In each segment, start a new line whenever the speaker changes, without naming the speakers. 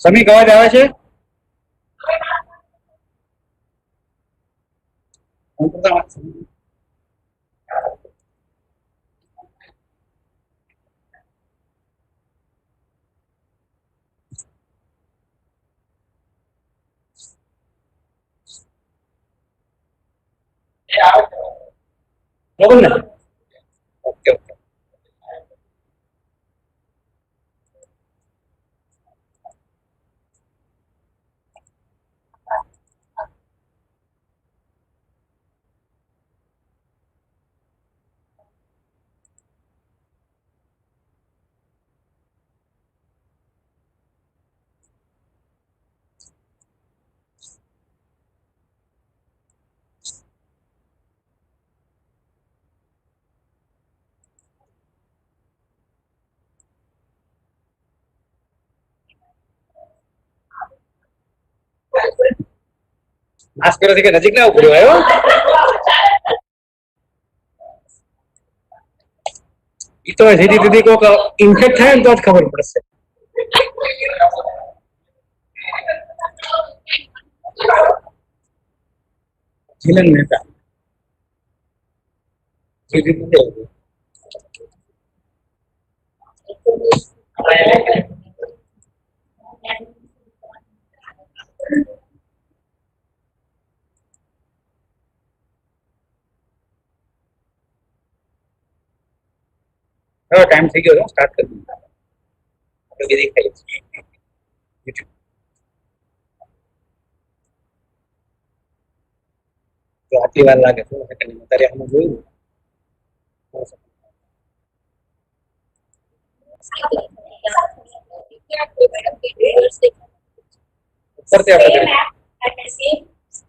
સમીક અવાજ આવે છે? બરોબર ને? Okay okay. માસ્ક પહેરવાથી કે નજીક ના ઉભો રહ્યો. એ તો સીધી દીદી કોક ઇન્ફેક્ટ થાય ને તો જ ખબર પડશે. જીલન મહેતા સીધી દીદી હવે ટાઈમ થઈ ગયો સ્ટાર્ટ કરી દઉં. આપણે દેખાય યુટ્યુબ તો આટલી વાર લાગે તો અત્યારે અમે જોયું ઉપરથી આપણે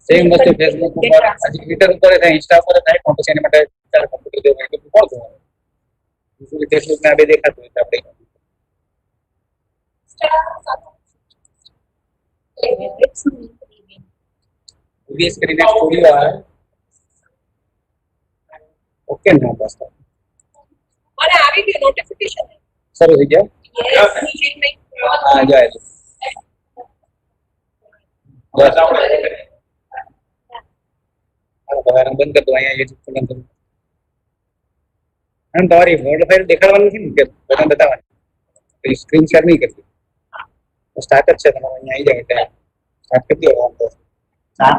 સેમ વસ્તુ ફેસબુક ઉપર હજી ટ્વિટર ઉપર થાય ઇન્સ્ટા ઉપર થાય પણ પછી એના માટે ચાલે કોમ્પ્યુટર દેવું એટલે કોણ જોવાનું યુઝ્યુઅલી ફેસબુક ના બે દેખાતું હોય આપણે વીએસ કરીને સ્ટુડિયો આવે ઓકે ના બસ
મને આવી ગઈ નોટિફિકેશન
શરૂ થઈ ગયા હા જાય બસ આપણે બંધ કરી દો અહીંયા યુટ્યુબ બંધ કરી અને તમારી વર્ડ ફાઇલ દેખાડવાની નથી ને કે બટન બતાવવાની સ્ક્રીન શેર નહીં કરતી સ્ટાર્ટ જ છે તમારે અહીંયા આવી જાય એટલે સ્ટાર્ટ કરી દો વાંધો હા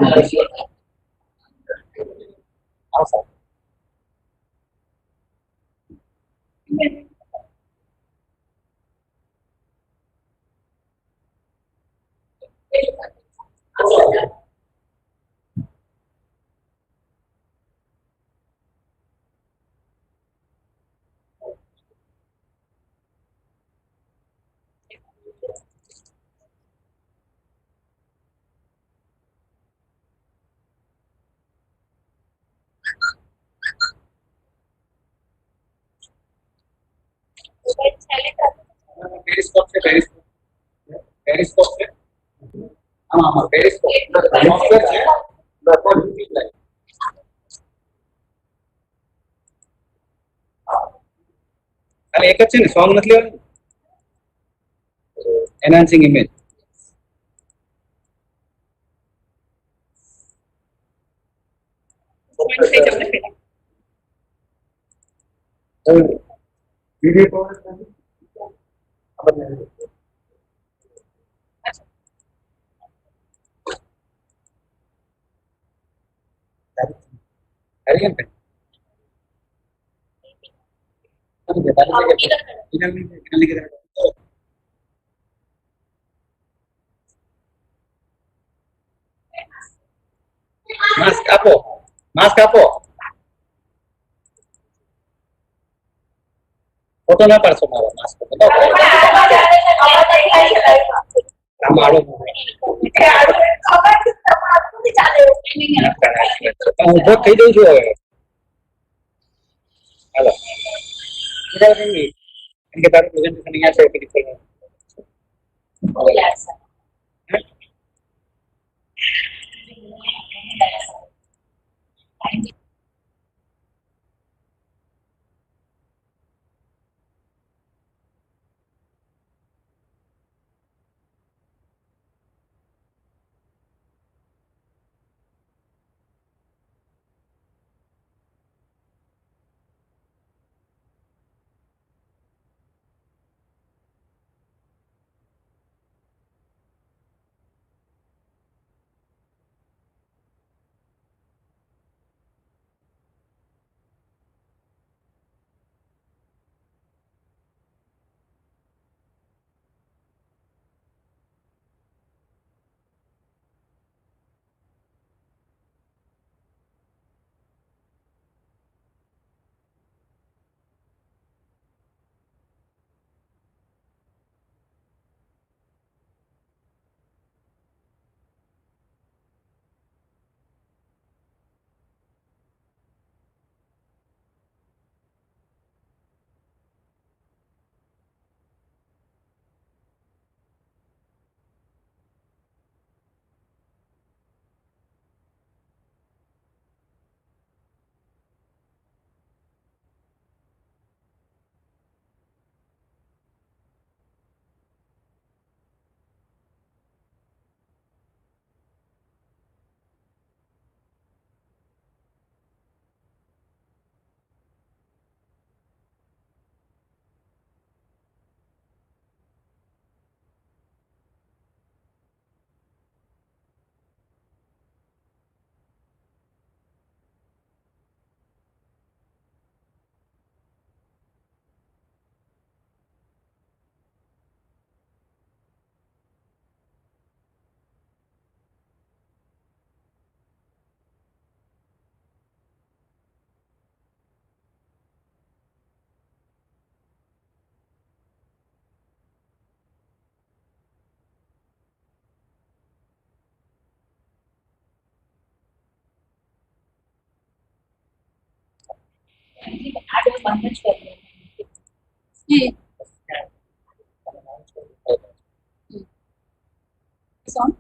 पेरिस्कोप से पेरिस्कोप से हाँ हाँ पेरिस्कोप सॉफ्टवेयर છે લગભગ યુટ્યુબ લાઈવ ખાલી એક જ છે ને સોંગ નથી લેવાનું એનહાન્સિંગ ઇમેજ વિડિયો કોલ માસ્ક આપો ફોટો ના પાડશો મારો માસ્ક આડો હું ઉભો થઈ જઉં છું હવે હાલો કેમ કે તારું પ્રેઝન્ટેશન અહીંયા છે કે
Hmm. Song?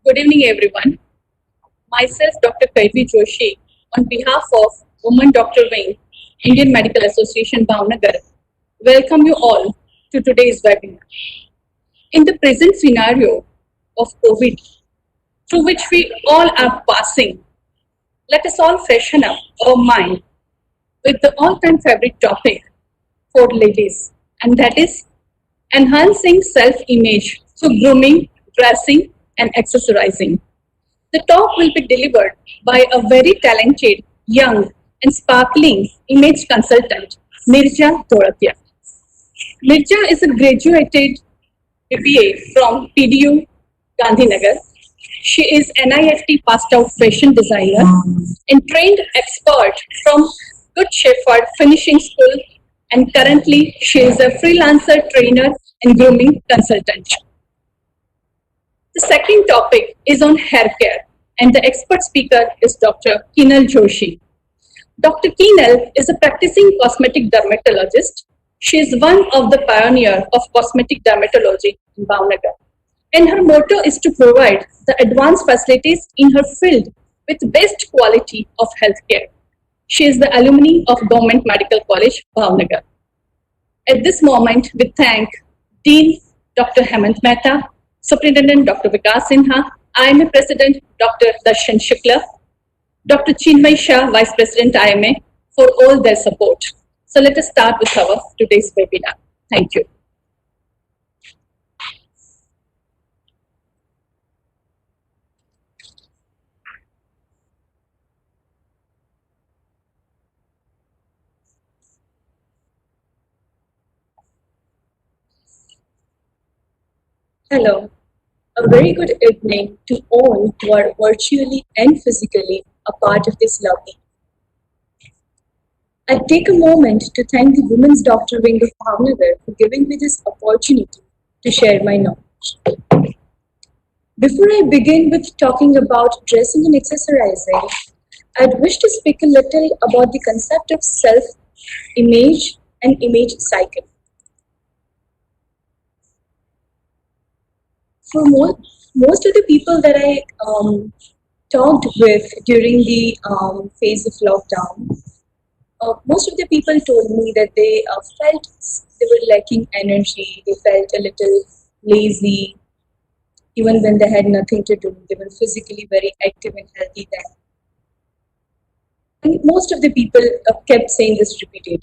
Good evening, everyone. Myself, Dr. Kaiti Joshi, on behalf of Women Doctor Wing, Indian Medical Association, Bhavnagar, welcome you all to today's webinar. In the present scenario of COVID, through which we all are passing, let us all freshen up our mind with the all-time favorite topic for ladies, and that is enhancing self-image through grooming, dressing, and accessorizing. The talk will be delivered by a very talented, young, and sparkling image consultant, Mirja Toratia. Mirja is a graduated BBA from PDU Gandhinagar. She is NIFT passed out fashion designer and trained expert from Good Shepherd Finishing School, and currently she is a freelancer trainer and grooming consultant. The second topic is on hair care, and the expert speaker is Dr. Kinal Joshi. Dr. Keenal is a practicing cosmetic dermatologist. She is one of the pioneers of cosmetic dermatology in Bhavnagar. And her motto is to provide the advanced facilities in her field with best quality of healthcare. She is the alumni of Government Medical College, Bhavnagar. At this moment, we thank Dean Dr. Hemant Mehta, Superintendent Dr. Vikas Sinha, IMA President Dr. Darshan Shukla, Dr. Chinmay Shah, Vice President IMA, for all their support. So let us start with our today's webinar. Thank you. Hello. A very good evening to all who are virtually and physically a part of this lobby. I take a moment to thank the Women's Doctor Wing of Bhavnagar for giving me this opportunity to share my knowledge. Before I begin with talking about dressing and accessorizing, I'd wish to speak a little about the concept of self-image and image cycle. For most of the people that I talked with during the phase of lockdown, most of the people told me that they felt they were lacking energy, they felt a little lazy, even when they had nothing to do. They were physically very active and healthy then. And most of the people kept saying this repeatedly.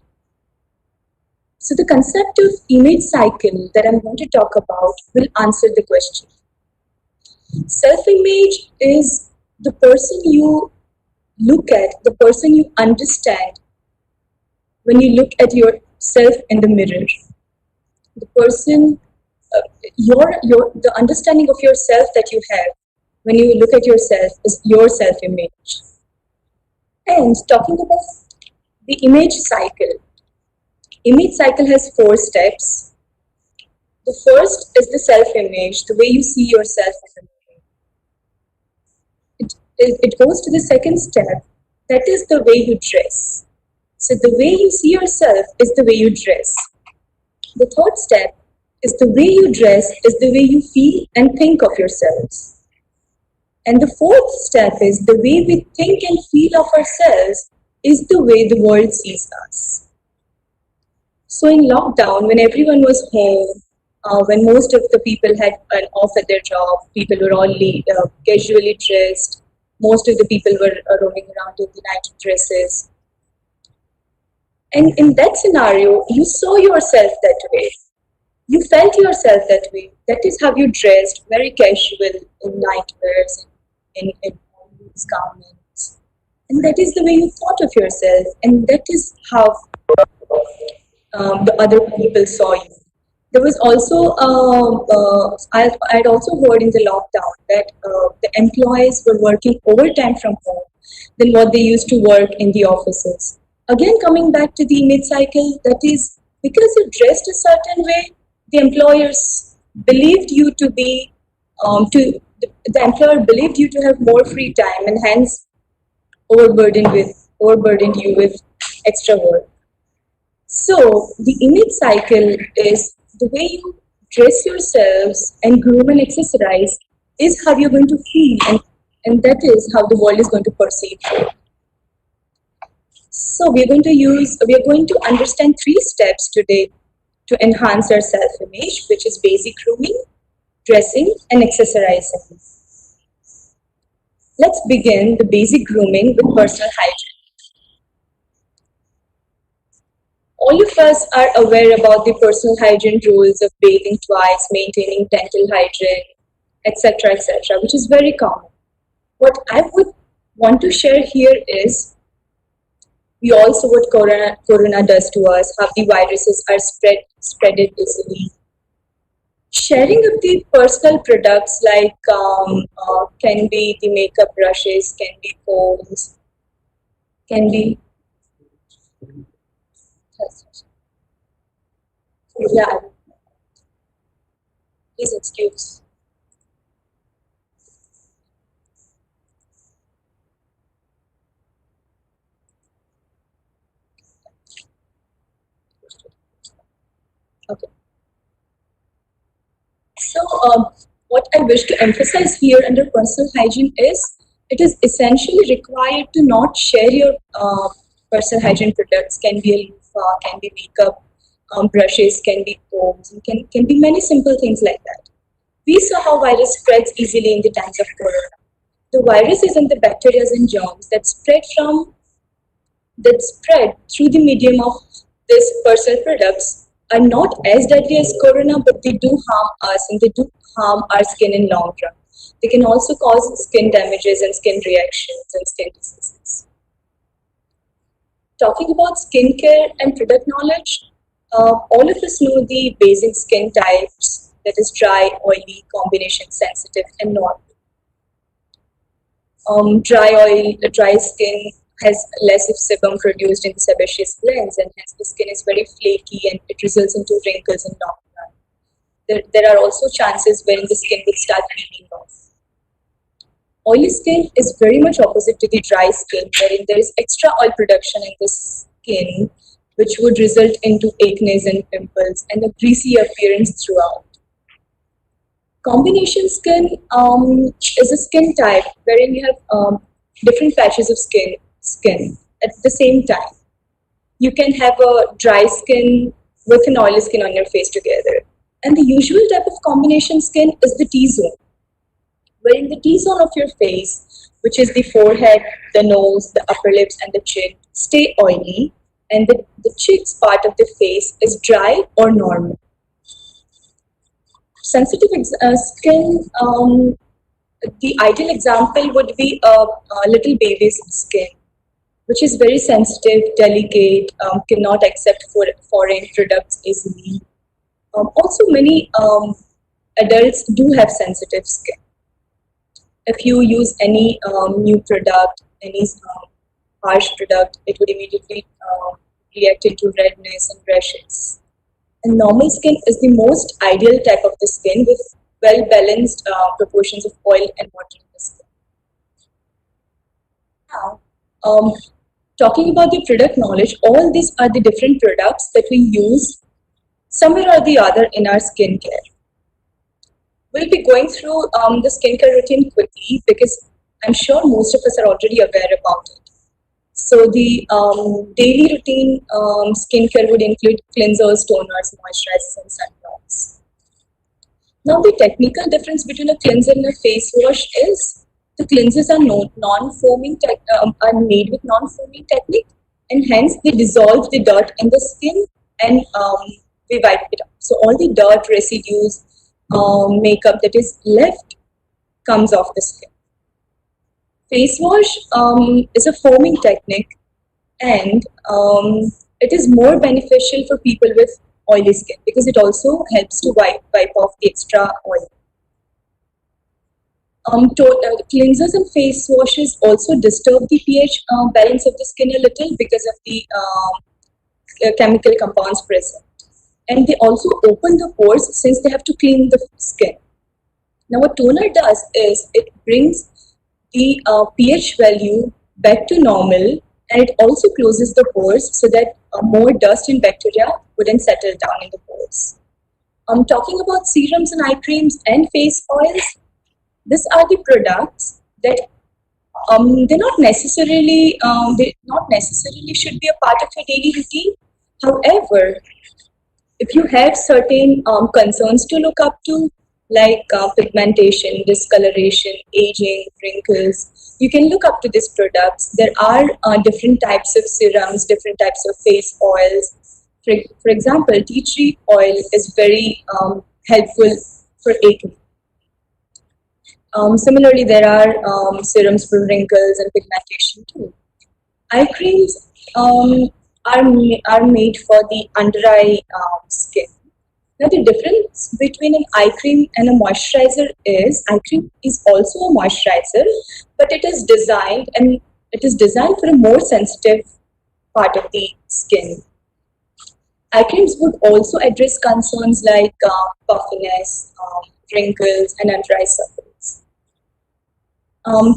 So the concept of image cycle that I'm going to talk about will answer the question. Self-image is the person you look at, the person you understand when you look at yourself in the mirror. The person, the understanding of yourself that you have when you look at yourself is your self-image. And talking about the image cycle has 4 steps. The first is the self-image, the way you see yourself in the mirror. It goes to the second step, that is the way you dress. So the way you see yourself is the way you dress. The third step is the way you dress is the way you feel and think of yourselves. And the fourth step is the way we think and feel of ourselves is the way the world sees us. So in lockdown, when everyone was home, when most of the people had an off at their job, people were all casually dressed. Most of the people were roaming around in the night dresses. And in that scenario, you saw yourself that way. You felt yourself that way. That is how you dressed, very casual, in nightwears, in loose garments. And that is the way you thought of yourself. And that is how the other people saw you.
There was also, I'd also heard in the lockdown that the employees were working overtime from home than what they used to work in the offices. Again, coming back to the image cycle, that is because you dressed a certain way, the employers believed you to be, the employer believed you to have more free time and hence overburdened you with extra work. So the image cycle is the way you dress yourselves and groom and accessorize is how you're going to feel, and that is how the world is going to perceive you. So we are going to understand three steps today to enhance our self-image, which is basic grooming, dressing, and accessorizing. Let's begin the basic grooming with personal hygiene. All of us are aware about the personal hygiene rules of bathing twice, maintaining dental hygiene, etc., which is very common. What I would want to share here is we all saw what corona does to us, how the viruses are spreaded easily. Sharing of the personal products like can be the makeup brushes, can be combs, can be yeah. Please excuse. Okay. So, what I wish to emphasize here under personal hygiene is it is essentially required to not share your personal hygiene products. Can be a loofah, can be makeup brushes, can be combs, and can be many simple things like that. We saw how virus spreads easily in the times of corona. The virus is in the bacteria and germs that spread through the medium of these personal products are not as deadly as corona, but they do harm us and they do harm our skin in long run. They can also cause skin damages and skin reactions and skin diseases. Talking about skincare and product knowledge, all of us know the basic skin types, that is dry, oily, combination, sensitive, and normal. Dry skin has less of sebum produced in the sebaceous glands, and hence the skin is very flaky and it results into wrinkles and long run. There are also chances wherein the skin will start peeling off. Oily skin is very much opposite to the dry skin, wherein there is extra oil production in the skin, which would result into acne and pimples and a greasy appearance throughout. Combination skin is a skin type wherein you have different patches of skin at the same time. You can have a dry skin with an oily skin on your face together. And the usual type of combination skin is the T-zone, wherein the T-zone of your face, which is the forehead, the nose, the upper lips, and the chin, stay oily, and the cheeks part of the face is dry or normal. Sensitive skin, the ideal example would be a little baby's skin, which is very sensitive, delicate, cannot accept foreign products easily. Also, many adults do have sensitive skin. If you use any new product, any harsh product, it would immediately react into redness and rashes. And normal skin is the most ideal type of the skin with well balanced proportions of oil and water in the skin. Now, talking about the product knowledge, all these are the different products that we use somewhere or the other in our skincare. We'll be going through the skincare routine quickly because I'm sure most of us are already aware about it. So the daily routine skincare would include cleansers, toners, moisturizers, and sunblock. Now the technical difference between a cleanser and a face wash is the cleansers are non-foaming are made with non-foaming technique, and hence they dissolve the dirt in the skin and we wipe it up. So all the dirt, residues, makeup that is left comes off the skin. Face wash is a foaming technique, and it is more beneficial for people with oily skin because it also helps to wipe off the extra oil. Cleansers and face washes also disturb the pH balance of the skin a little because of the chemical compounds present. And they also open the pores since they have to clean the skin. Now, what toner does is it brings the pH value back to normal, and it also closes the pores so that more dust and bacteria wouldn't settle down in the pores. Talking about serums and eye creams and face oils, these are the products that they not necessarily should be a part of your daily routine. However, if you have certain concerns to look up to, like pigmentation, discoloration, aging, wrinkles, you can look up to these products. There are different types of serums, different types of face oils. For example, tea tree oil is very helpful for acne. Similarly, there are serums for wrinkles and pigmentation too. Eye creams are made for the under eye skin. Now, the difference between an eye cream and a moisturizer is eye cream is also a moisturizer, but it is designed for a more sensitive part of the skin. Eye creams would also address concerns like puffiness, wrinkles, and under eye circles.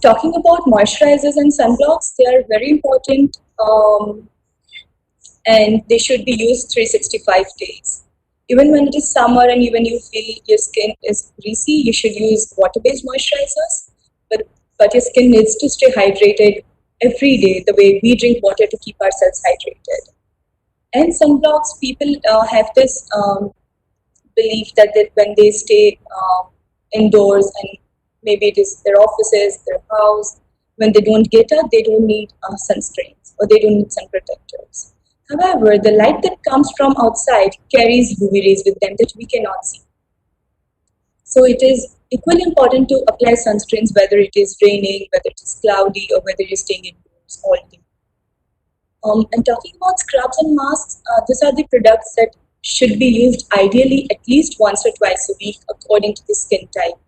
Talking about moisturizers and sunblocks, they are very important and they should be used 365 days. Even when it is summer and even you feel your skin is greasy, you should use water-based moisturizers, but your skin needs to stay hydrated every day, the way we drink water to keep ourselves hydrated. And sunblocks, people have this belief that when they stay indoors and maybe it is their offices, their house, when they don't get out, they don't need sunscreens or they don't need sun protectors. However, the light that comes from outside carries UV rays with them that we cannot see. So it is equally important to apply sunscreens whether it is raining, whether it is cloudy, or whether you're staying indoors all day. And talking about scrubs and masks, these are the products that should be used ideally at least once or twice a week according to the skin type.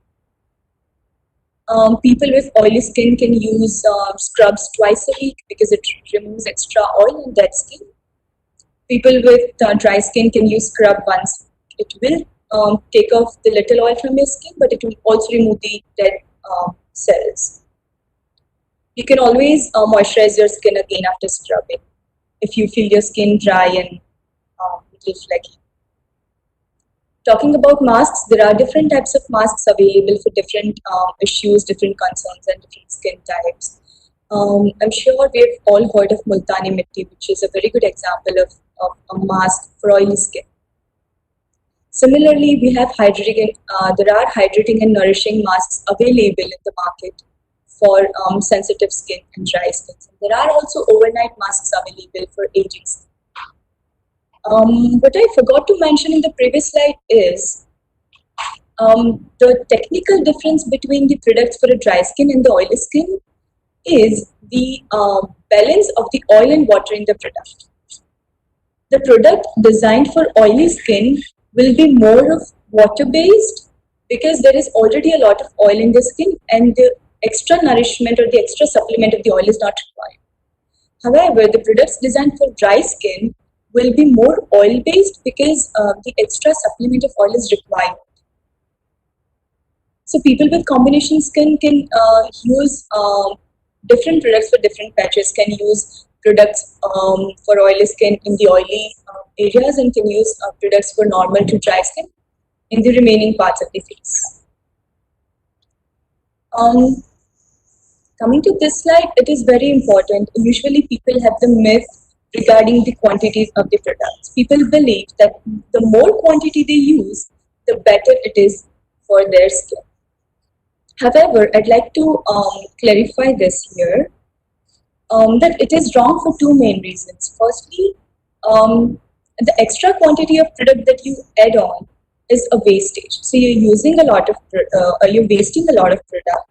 People with oily skin can use scrubs twice a week because it removes extra oil and dead skin. People with dry skin can use scrub once. It will take off the little oil from your skin, but it will also remove the dead cells. You can always moisturize your skin again after scrubbing if you feel your skin dry and little flaky. Talking about masks, there are different types of masks available for different issues, different concerns, and different skin types. I'm sure we've all heard of Multani Mitti, which is a very good example of a mask for oily skin. Similarly, we have there are hydrating and nourishing masks available in the market for sensitive skin and dry skin. There are also overnight masks available for aging skin. What I forgot to mention in the previous slide is the technical difference between the products for a dry skin and the oily skin is the balance of the oil and water in the product. The product designed for oily skin will be more of water-based because there is already a lot of oil in the skin and the extra nourishment or the extra supplement of the oil is not required. However, the products designed for dry skin will be more oil-based because the extra supplement of oil is required. So people with combination skin can use different products for different patches, can use products for oily skin in the oily areas and can use products for normal to dry skin in the remaining parts of the face. Coming to this slide, it is very important. Usually people have the myth regarding the quantities of the products. People believe that the more quantity they use, the better it is for their skin. However, I'd like to clarify this here, that it is wrong for two main reasons. Firstly, the extra quantity of product that you add on is a wastage. So you're using a lot of, you're wasting a lot of product.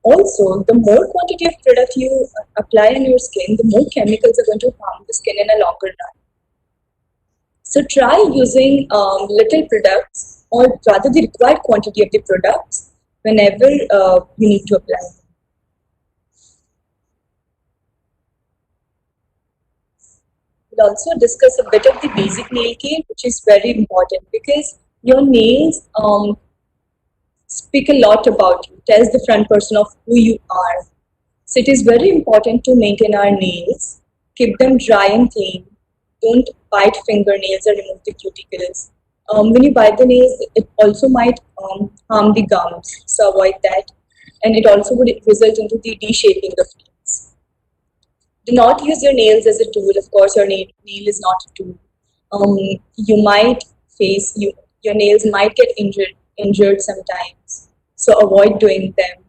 Also, the more quantity of product you apply on your skin, the more chemicals are going to harm the skin in a longer run. So try using little products, or rather the required quantity of the products whenever you need to apply them. We'll also discuss a bit of the basic nail care, which is very important because your nails speak a lot about you, tells the front person of who you are. So it is very important to maintain our nails, keep them dry and clean. Don't bite fingernails or remove the cuticles. When you bite the nails, it also might harm the gums, so avoid that. And it also would result into the de-shaping of nails. Do not use your nails as a tool. Of course, your nail is not a tool. You might face your nails might get injured sometimes. So avoid doing them.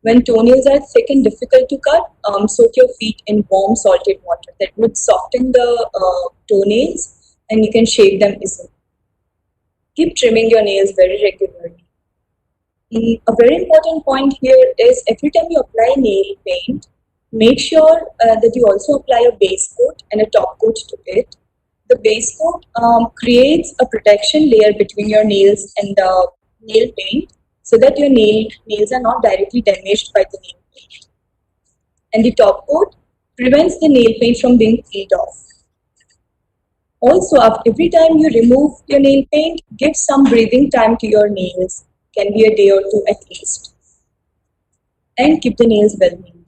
When toenails are thick and difficult to cut, soak your feet in warm salted water. That would soften the toenails and you can shave them easily. Keep trimming your nails very regularly. A very important point here is every time you apply nail paint, make sure that you also apply a base coat and a top coat to it. The base coat creates a protection layer between your nails and the nail paint so that your nails are not directly damaged by the nail paint. And the top coat prevents the nail paint from being peeled off. Also, every time you remove your nail paint, give some breathing time to your nails. Can be a day or two at least. And keep the nails well maintained.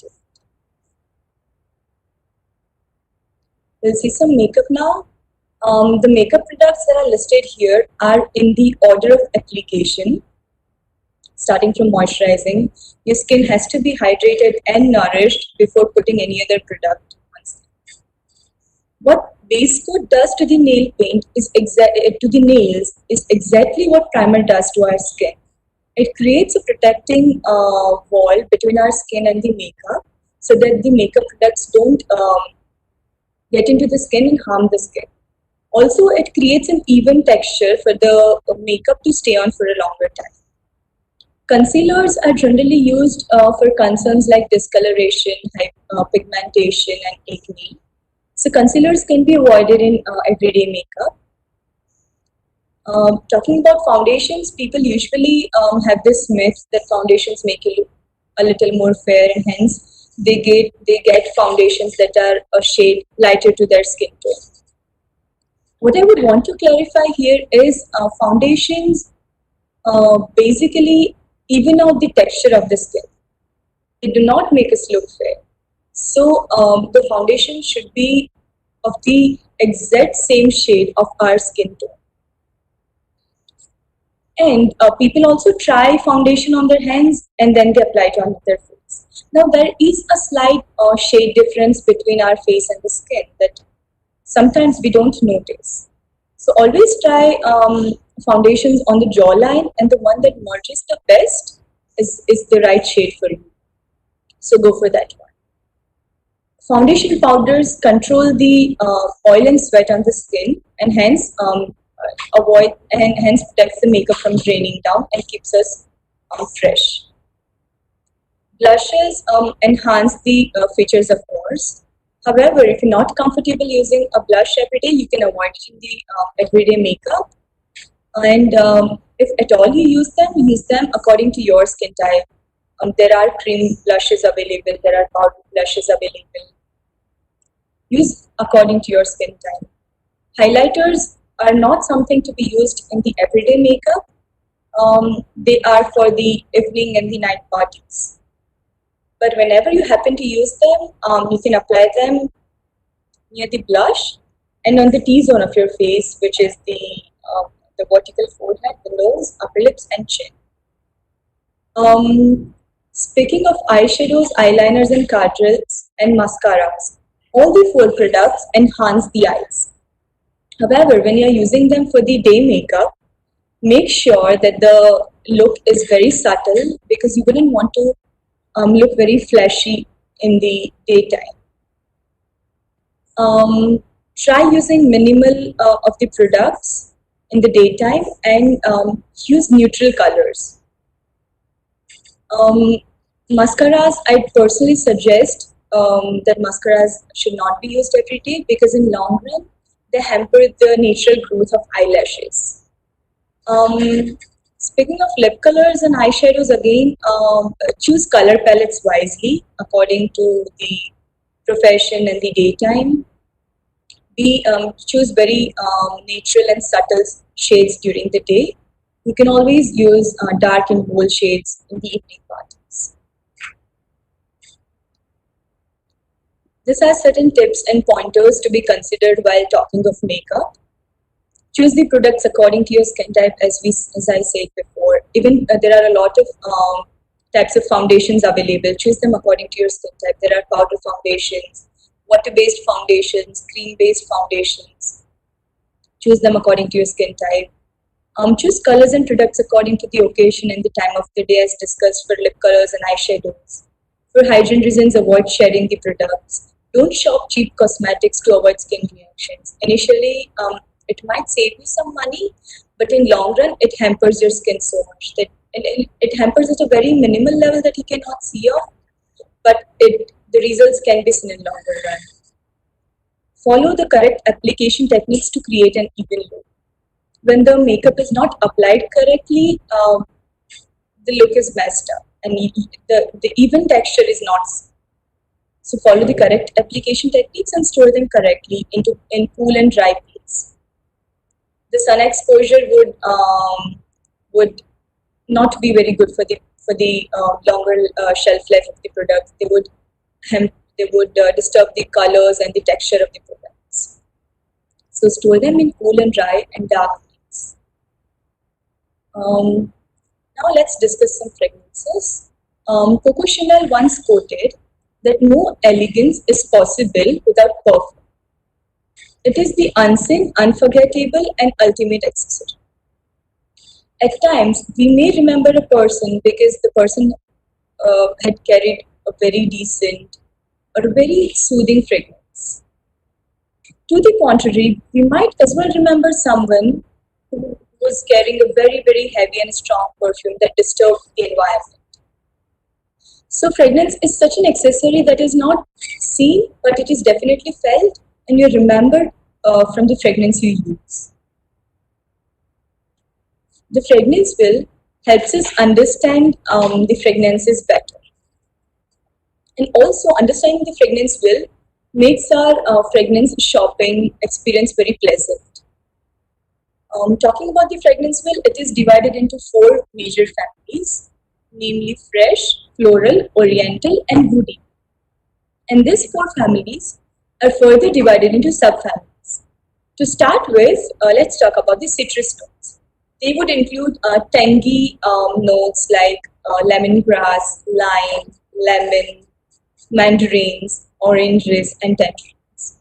We'll see some makeup now. The makeup products that are listed here are in the order of application. Starting from moisturizing, your skin has to be hydrated and nourished before putting any other product on skin. What base coat does to the nail paint to the nails is exactly what primer does to our skin. It creates a protecting wall between our skin and the makeup so that the makeup products don't get into the skin and harm the skin. Also, it creates an even texture for the makeup to stay on for a longer time. Concealers are generally used for concerns like discoloration, pigmentation, and acne. So concealers can be avoided in everyday makeup. Talking about foundations, people usually have this myth that foundations make you look a little more fair, and hence they get foundations that are a shade lighter to their skin tone. What I would want to clarify here is foundations basically even out the texture of the skin. They do not make us look fair. So the foundation should be of the exact same shade of our skin tone. And people also try foundation on their hands and then they apply it on their face. Now there is a slight shade difference between our face and the skin that sometimes we don't notice. So always try foundations on the jawline, and the one that merges the best is the right shade for you. So go for that one. Foundation powders control the oil and sweat on the skin and hence protects the makeup from draining down and keeps us fresh. Blushes enhance the features of pores. However, if you're not comfortable using a blush every day, you can avoid it in the everyday makeup. And if at all you use them according to your skin type. There are cream blushes available, there are powder blushes available. Use according to your skin type. Highlighters are not something to be used in the everyday makeup. They are for the evening and the night parties. But whenever you happen to use them, you can apply them near the blush and on the T-zone of your face, which is the vertical forehead, the nose, upper lips, and chin. Speaking of eyeshadows, eyeliners, and kajols and mascaras, all the 4 products enhance the eyes. However, when you're using them for the day makeup, make sure that the look is very subtle because you wouldn't want to look very flashy in the daytime. Try using minimal of the products in the daytime and use neutral colors. Mascaras, I personally suggest that mascaras should not be used every day because in long run, they hamper the natural growth of eyelashes. Um, Speaking of lip colors and eyeshadows, again, choose color palettes wisely according to the profession and the daytime. We choose very natural and subtle shades during the day. You can always use dark and bold shades in the evening parties. This has certain tips and pointers to be considered while talking of makeup. Choose the products according to your skin type, as I said before. Even there are a lot of types of foundations available. Choose them according to your skin type. There are powder foundations, water-based foundations, cream-based foundations. Choose them according to your skin type. Choose colors and products according to the occasion and the time of the day, as discussed for lip colors and eyeshadows. For hygiene reasons, avoid sharing the products. Don't shop cheap cosmetics to avoid skin reactions. Initially, it might save you some money, but in long run, it hampers your skin so much that it hampers at a very minimal level that you cannot see off, but the results can be seen in longer run. Follow the correct application techniques to create an even look. When the makeup is not applied correctly, the look is messed up and the even texture is not. So follow the correct application techniques and store them correctly in cool and dry place. The sun exposure would not be very good for the longer shelf life of the product. They would disturb the colors and the texture of the products. So store them in cool and dry and dark place. Now let's discuss some fragrances. Coco Chanel once quoted that no elegance is possible without perfume. It is the unseen, unforgettable, and ultimate accessory. At times, we may remember a person because the person had carried a very decent or a very soothing fragrance. To the contrary, we might as well remember someone who was carrying a very, very heavy and strong perfume that disturbed the environment. So, fragrance is such an accessory that is not seen, but it is definitely felt, and you're remembered from the fragrance you use. The fragrance wheel helps us understand the fragrances better. And also, understanding the fragrance wheel makes our fragrance shopping experience very pleasant. Talking about the fragrance wheel, it is divided into four major families, namely fresh, floral, oriental, and woody. And these four families are further divided into subfamilies. To start with, let's talk about the citrus notes. They would include tangy notes like lemongrass, lime, lemon, mandarins, oranges, and tangerines.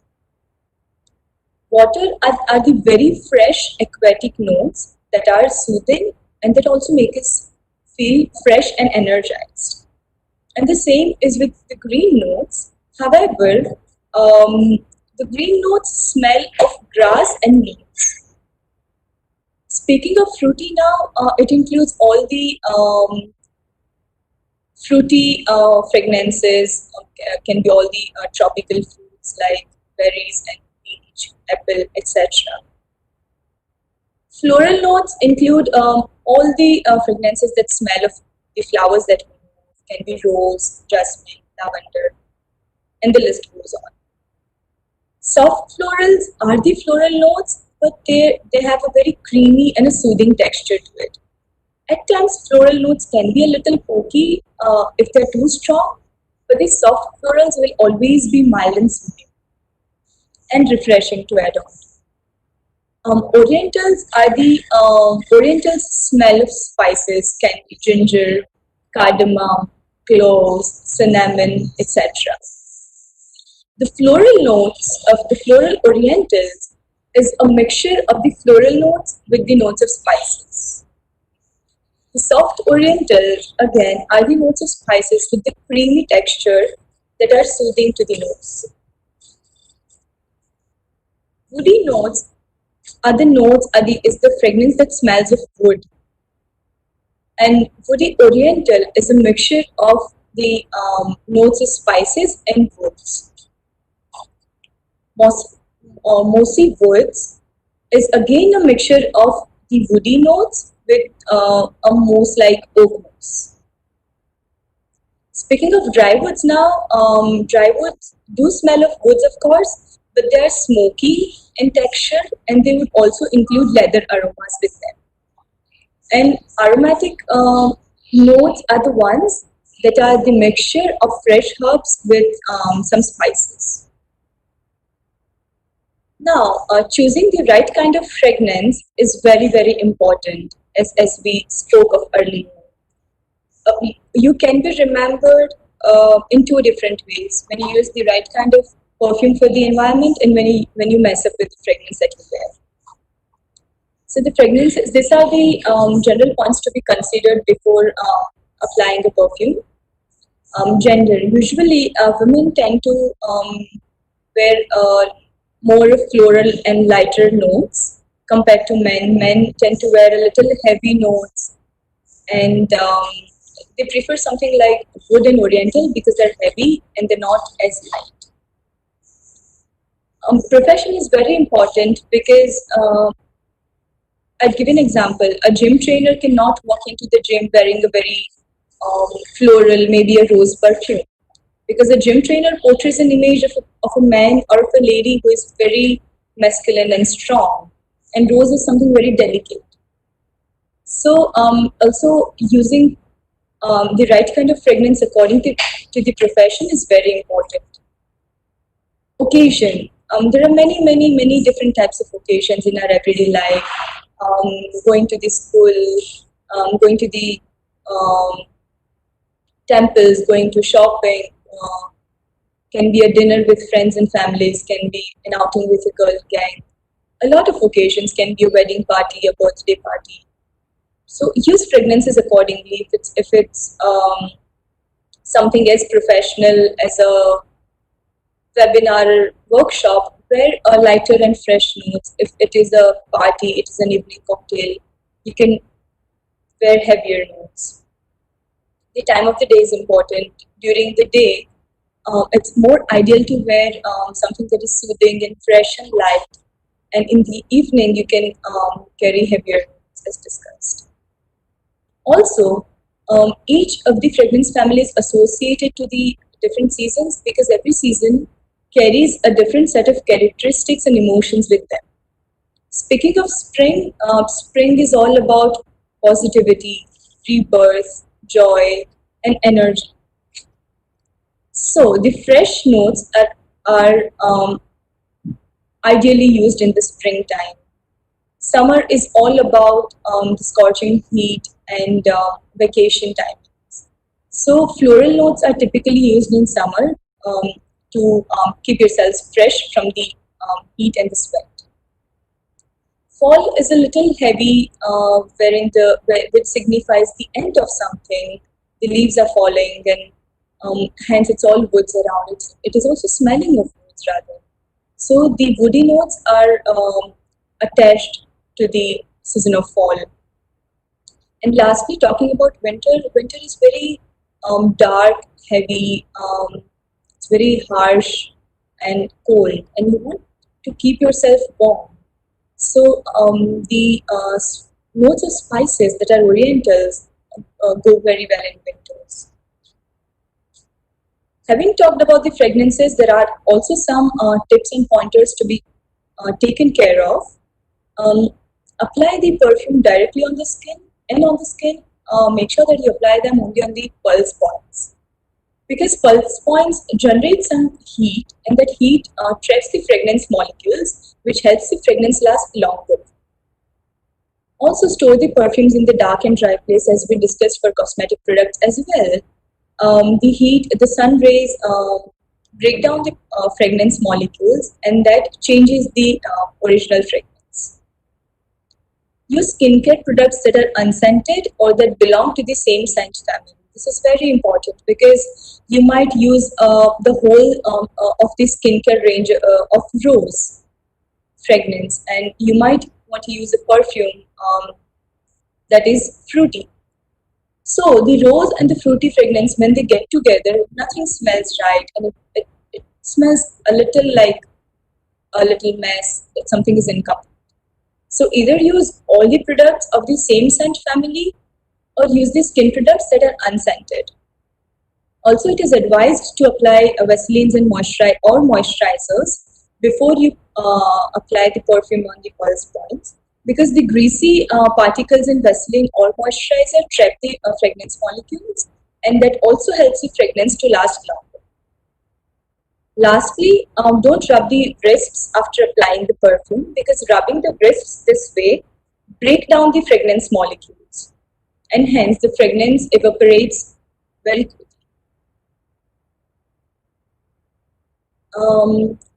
Water are the very fresh aquatic notes that are soothing and that also make us feel fresh and energized. And the same is with the green notes. However, the green notes smell of grass and leaves. Speaking of fruity now, it includes all the fruity fragrances, can be all the tropical fruits like berries and peach, apple, etc. Floral notes include all the fragrances that smell of the flowers that we know. Can be rose, jasmine, lavender, and the list goes on. Soft florals are the floral notes, but they have a very creamy and a soothing texture to it. At times, floral notes can be a little pokey if they're too strong, but the soft florals will always be mild and soothing and refreshing to add on. Orientals smell of spices, can be ginger, cardamom, cloves, cinnamon, etc. The floral notes of the floral orientals is a mixture of the floral notes with the notes of spices. The soft orientals, again, are the notes of spices with the creamy texture that are soothing to the nose. Woody notes is the fragrance that smells of wood. And woody oriental is a mixture of the notes of spices and woods. mossy woods is again a mixture of the woody notes with a moss like oak moss. Speaking of dry woods now, dry woods do smell of woods, of course, but they are smoky in texture and they would also include leather aromas with them. And aromatic notes are the ones that are the mixture of fresh herbs with some spices. Now, choosing the right kind of fragrance is very, very important as we spoke of earlier. You can be remembered in two different ways when you use the right kind of perfume for the environment and when you mess up with the fragrance that you wear. So the fragrances, these are the general points to be considered before applying a perfume. Gender. Usually, women tend to wear more of floral and lighter notes compared to men. Men tend to wear a little heavy notes, and they prefer something like wood and oriental because they're heavy and they're not as light. Profession is very important because I'll give an example. A gym trainer cannot walk into the gym wearing a very floral, maybe a rose perfume, because a gym trainer portrays an image of a man or of a lady who is very masculine and strong, and rose is something very delicate. So, also using the right kind of fragrance according to the profession is very important. Occasion. There are many, many, many different types of occasions in our everyday life. Going to the school, going to the um, temples, going to shopping, can be a dinner with friends and families, can be an outing with a girl gang. A lot of occasions can be a wedding party, a birthday party. So use fragrances accordingly. If it's something as professional as a webinar or workshop, wear a lighter and fresh notes. If it is a party, it is an evening cocktail, you can wear heavier notes. The time of the day is important. During the day, it's more ideal to wear something that is soothing and fresh and light. And in the evening, you can carry heavier notes as discussed. Also, each of the fragrance family is associated to the different seasons because every season carries a different set of characteristics and emotions with them. Speaking of spring, spring is all about positivity, rebirth, joy, and energy. So the fresh notes are ideally used in the springtime. Summer is all about the scorching heat and vacation time. So floral notes are typically used in summer to keep yourselves fresh from the heat and the sweat. Fall is a little heavy, which signifies the end of something. The leaves are falling, and hence it's all woods around. It is also smelling of woods rather. So the woody notes are attached to the season of fall. And lastly, talking about winter, winter is very dark, heavy. It's very harsh and cold, and you want to keep yourself warm. So the notes of spices that are orientals go very well in winters. Having talked about the fragrances, there are also some tips and pointers to be taken care of. Um, Apply the perfume directly on the skin, and on the skin, make sure that you apply them only on the pulse points. Because pulse points generate some heat, and that heat traps the fragrance molecules, which helps the fragrance last longer. Also, store the perfumes in the dark and dry place, as we discussed for cosmetic products as well. The heat, the sun rays break down the fragrance molecules, and that changes the original fragrance. Use skincare products that are unscented or that belong to the same scent family. This is very important because you might use the whole of the skincare range of rose fragrance, and you might want to use a perfume that is fruity. So the rose and the fruity fragrance, when they get together, nothing smells right, and it smells a little like a little mess, that something is incomplete. So either use all the products of the same scent family or use the skin products that are unscented. Also, it is advised to apply Vaselines and moisturizers before you apply the perfume on the pulse points, because the greasy particles in Vaseline or moisturizer trap the fragrance molecules, and that also helps the fragrance to last longer. Lastly, don't rub the wrists after applying the perfume, because rubbing the wrists this way break down the fragrance molecules, and hence the fragrance evaporates very quickly.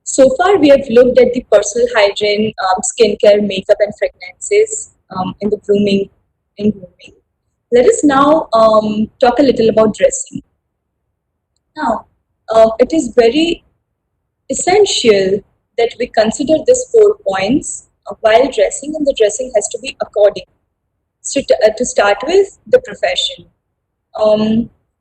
So far, we have looked at the personal hygiene, skincare, makeup, and fragrances in the grooming. In grooming, let us now talk a little about dressing. Now, it is very essential that we consider these 4 points while dressing, and the dressing has to be according. So, to start with, the profession.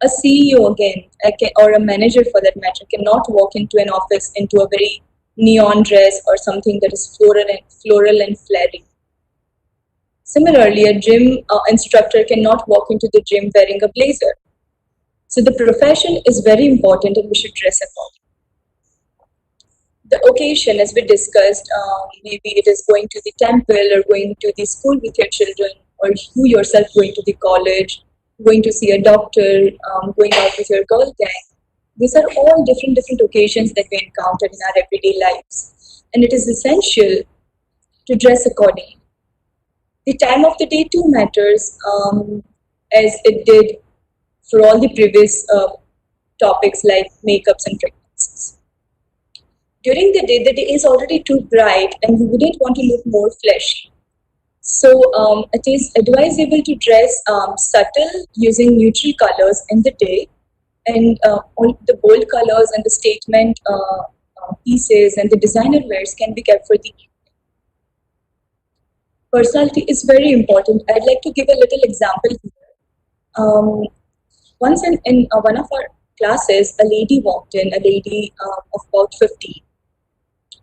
A CEO again, or a manager for that matter, cannot walk into an office into a very neon dress or something that is floral and flary. Similarly, a gym instructor cannot walk into the gym wearing a blazer. So the profession is very important, and we should dress accordingly. The occasion, as we discussed, maybe it is going to the temple or going to the school with your children, or you yourself going to the college, going to see a doctor, going out with your girl gang. These are all different occasions that we encounter in our everyday lives, and it is essential to dress accordingly. The time of the day too matters, as it did for all the previous topics like makeups and fragrances. During the day is already too bright, and you wouldn't want to look more fleshy. So it is advisable to dress subtle, using neutral colors in the day, and all the bold colors and the statement pieces and the designer wears can be kept for the evening. Personality is very important. I'd like to give a little example here. Once in one of our classes, a lady walked in, a lady of about 50,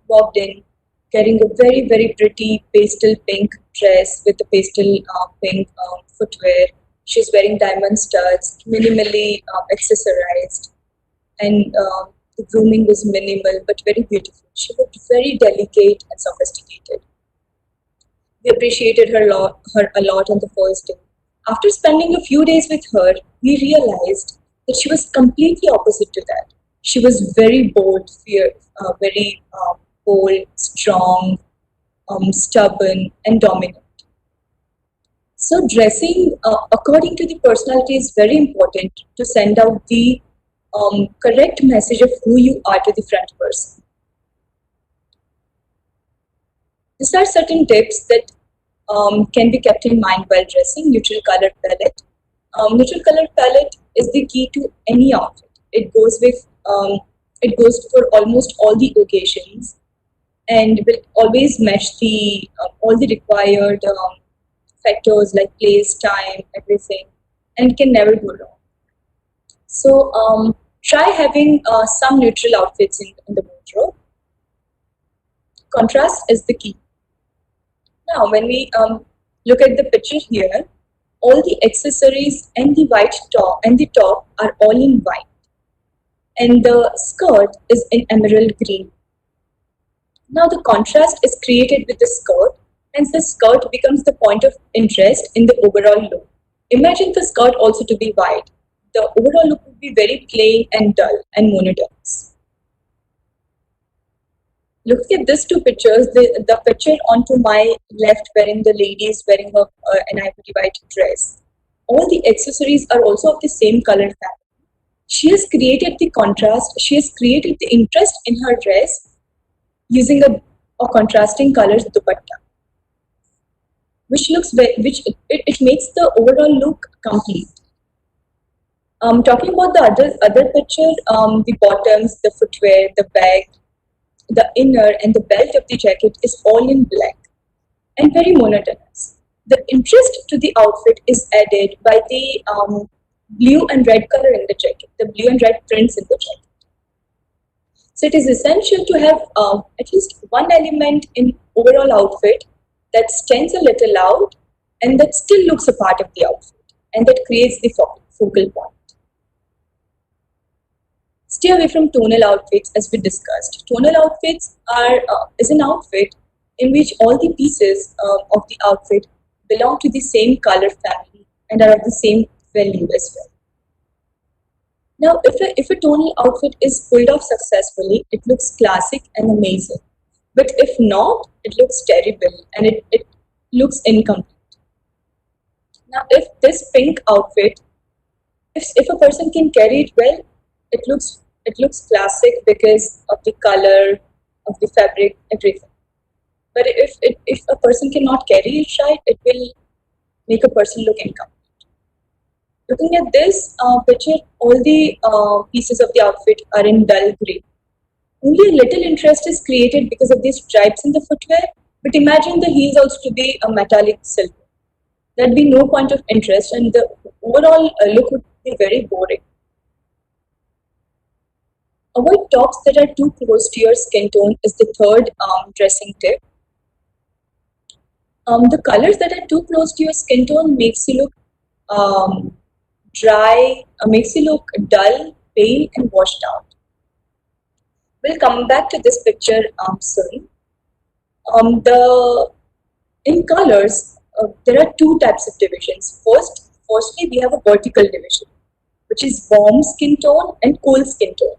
walked in carrying a very pretty pastel pink dress with a pastel pink footwear. She's wearing diamond studs, minimally accessorized, and the grooming was minimal but very beautiful. She looked very delicate and sophisticated. We appreciated her a lot on the first day. After spending a few days with her, we realized that she was completely opposite to that. She was very bold, very bold, strong, stubborn, and dominant. So dressing according to the personality is very important to send out the correct message of who you are to the front person. These are certain tips that can be kept in mind while dressing. Neutral color palette. Neutral color palette is the key to any outfit. It goes for almost all the occasions, and will always match the all the required factors like place, time, everything, and can never go wrong. So try having some neutral outfits in the wardrobe. Contrast is the key. Now, when we look at the picture here, all the accessories and the top are all in white, and the skirt is in emerald green. Now, the contrast is created with the skirt, hence the skirt becomes the point of interest in the overall look. Imagine the skirt also to be white. The overall look would be very plain and dull and monotonous. Looking at these two pictures, the picture onto my left wherein the lady is wearing an ivory white dress. All the accessories are also of the same color family. She has created the contrast, she has created the interest in her dress using a contrasting colors dupatta, which it makes the overall look complete. Talking about the other picture, the bottoms, the footwear, the bag, the inner and the belt of the jacket is all in black and very monotonous. The interest to the outfit is added by the blue and red color in the jacket, the blue and red prints in the jacket. So it is essential to have at least one element in overall outfit that stands a little out and that still looks a part of the outfit and that creates the focal point. Stay away from tonal outfits as we discussed. Tonal outfits are is an outfit in which all the pieces of the outfit belong to the same color family and are of the same value as well. Now, if a tonal outfit is pulled off successfully, it looks classic and amazing. But if not, it looks terrible and it looks incomplete. Now, if this pink outfit, if a person can carry it well, it looks classic because of the color, of the fabric, everything. But if a person cannot carry it right, it will make a person look incomplete. Looking at this picture, all the pieces of the outfit are in dull grey. Only a little interest is created because of these stripes in the footwear, but imagine the heels also to be a metallic silver. There'd be no point of interest and the overall look would be very boring. Avoid tops that are too close to your skin tone is the third dressing tip. The colors that are too close to your skin tone makes you look dry, makes you look dull, pale and washed out. We'll come back to this picture soon. In colors, there are two types of divisions. Firstly, we have a vertical division, which is warm skin tone and cool skin tone.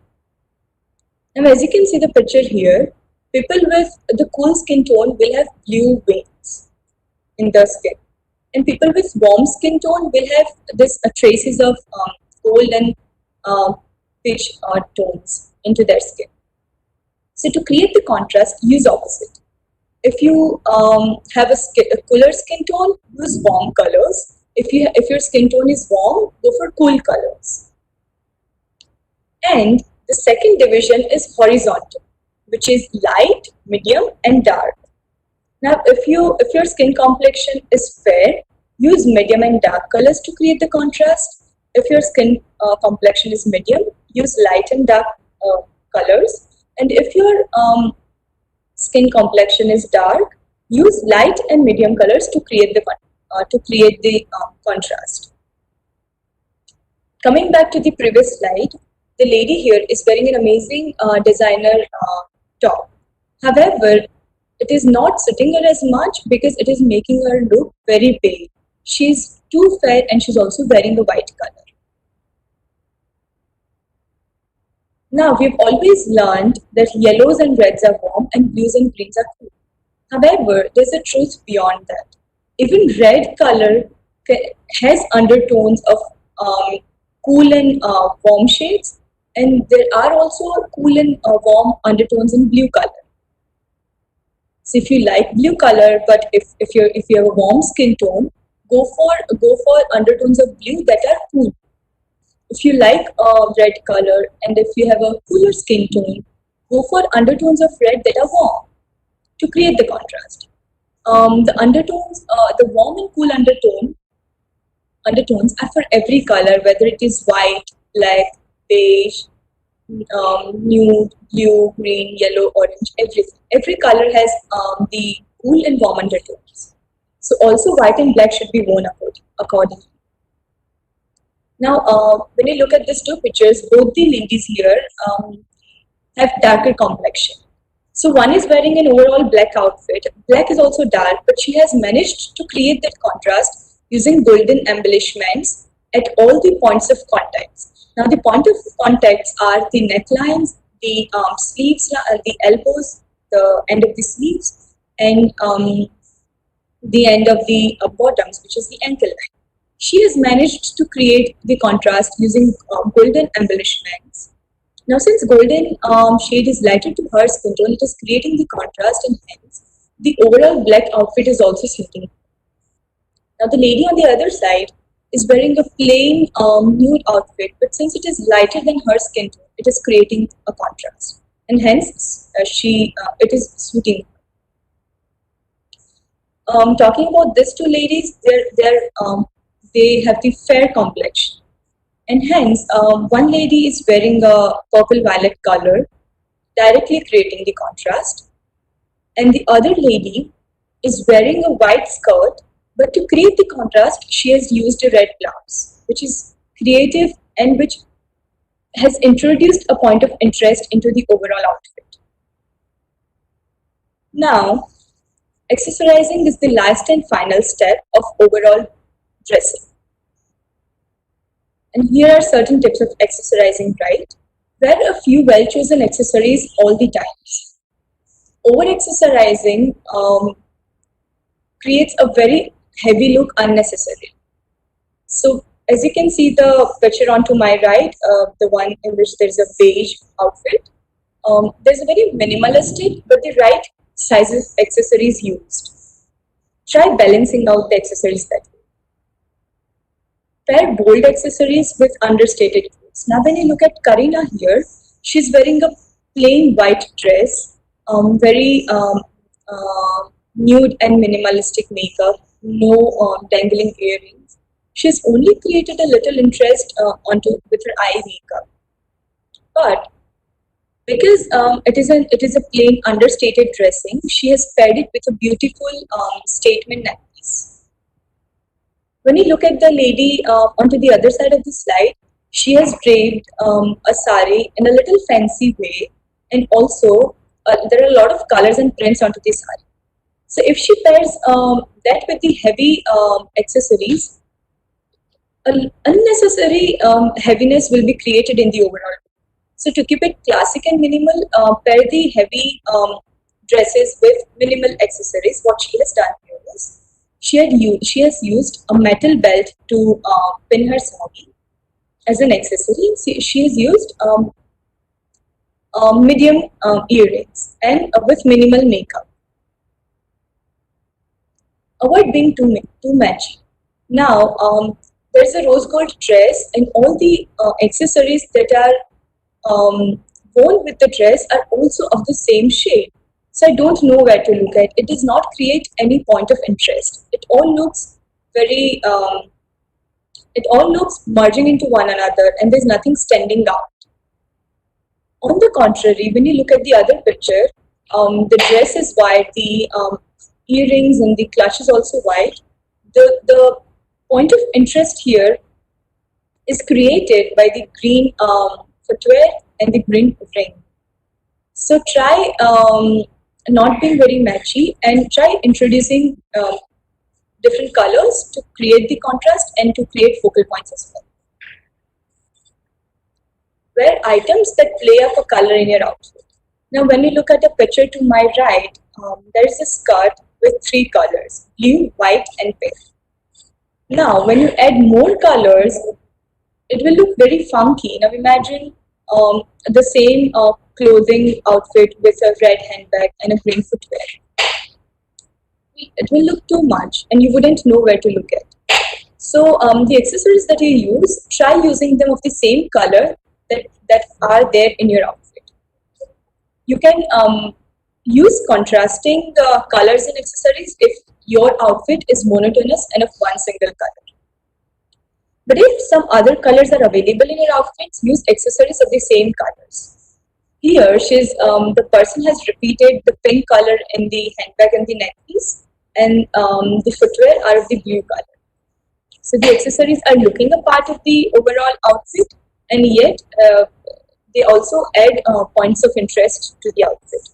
Now, as you can see the picture here, people with the cool skin tone will have blue veins in their skin. And people with warm skin tone will have this traces of gold and peach tones into their skin. So to create the contrast, use opposite. If you have a cooler skin tone, use warm colors. If your skin tone is warm, go for cool colors. And the second division is horizontal, which is light, medium, and dark. Now, if your skin complexion is fair, use medium and dark colors to create the contrast. If your skin complexion is medium, use light and dark colors. And if your skin complexion is dark, use light and medium colors to create the contrast. Coming back to the previous slide, the lady here is wearing an amazing designer top. However, it is not sitting her as much because it is making her look very pale. She's too fair and she's also wearing a white color. Now, we've always learned that yellows and reds are warm and blues and greens are cool. However, there's a truth beyond that. Even red color has undertones of cool and warm shades, and there are also cool and warm undertones in blue color. So if you like blue color, but if you have a warm skin tone, go for undertones of blue that are cool. If you like red color and if you have a cooler skin tone, go for undertones of red that are warm to create the contrast. The undertones, the warm and cool undertones are for every color, whether it is white, black, beige, nude, blue, green, yellow, orange, everything. Every color has the cool and warm undertones. So also white and black should be worn accordingly. Now, when you look at these two pictures, both the ladies here have darker complexion. So one is wearing an overall black outfit. Black is also dark, but she has managed to create that contrast using golden embellishments at all the points of contacts. Now, the point of contacts are the necklines, the sleeves, the elbows, the end of the sleeves, and the end of the bottoms, which is the ankle line. She has managed to create the contrast using golden embellishments. Now, since golden shade is lighter to her skin tone, it is creating the contrast and hence the overall black outfit is also suiting. Now, the lady on the other side is wearing a plain nude outfit, but since it is lighter than her skin tone, it is creating a contrast and hence it is suiting her. Talking about these two ladies, they have the fair complexion. And hence, one lady is wearing a purple violet color directly creating the contrast. And the other lady is wearing a white skirt, but to create the contrast, she has used a red blouse, which is creative and which has introduced a point of interest into the overall outfit. Now, accessorizing is the last and final step of overall dressing. And here are certain tips of accessorizing right. Wear a few well-chosen accessories all the times. Over-accessorizing creates a very heavy look unnecessarily. So as you can see the picture onto my right, the one in which there's a beige outfit, there's a very minimalistic but the right sizes accessories used. Try balancing out the accessories that way. Pair bold accessories with understated clothes. Now when you look at Karina here, she's wearing a plain white dress, very nude and minimalistic makeup, no dangling earrings. She's only created a little interest with her eye makeup. But because it is a plain understated dressing, she has paired it with a beautiful statement necklace. When you look at the lady onto the other side of the slide, she has draped a sari in a little fancy way, and also there are a lot of colors and prints onto the sari. So if she pairs that with the heavy accessories, unnecessary heaviness will be created in the overall. So to keep it classic and minimal, pair the heavy dresses with minimal accessories. What she has done here is she has used a metal belt to pin her sari as an accessory. She has used medium earrings and with minimal makeup. Avoid being too matchy. Now there's a rose gold dress, and all the accessories that are worn with the dress are also of the same shade. So I don't know where to look at. It does not create any point of interest. It all looks very, it all looks merging into one another, and there's nothing standing out. On the contrary, when you look at the other picture, the dress is white, the earrings and the clutch is also white. The point of interest here is created by the green footwear and the green ring. So try not being very matchy and try introducing different colors to create the contrast and to create focal points as well. Wear items that play up a color in your outfit. Now when you look at the picture to my right, there is a skirt with 3 colors, blue, white and pink. Now when you add more colors, it will look very funky. Now imagine the same clothing outfit with a red handbag and a green footwear. It will look too much and you wouldn't know where to look at. So the accessories that you use, try using them of the same color that are there in your outfit. You can use contrasting colors and accessories if your outfit is monotonous and of one single color. But if some other colors are available in your outfits, use accessories of the same colors. Here, the person has repeated the pink color in the handbag and the necklace, and the footwear are of the blue color. So the accessories are looking a part of the overall outfit, and yet they also add points of interest to the outfit.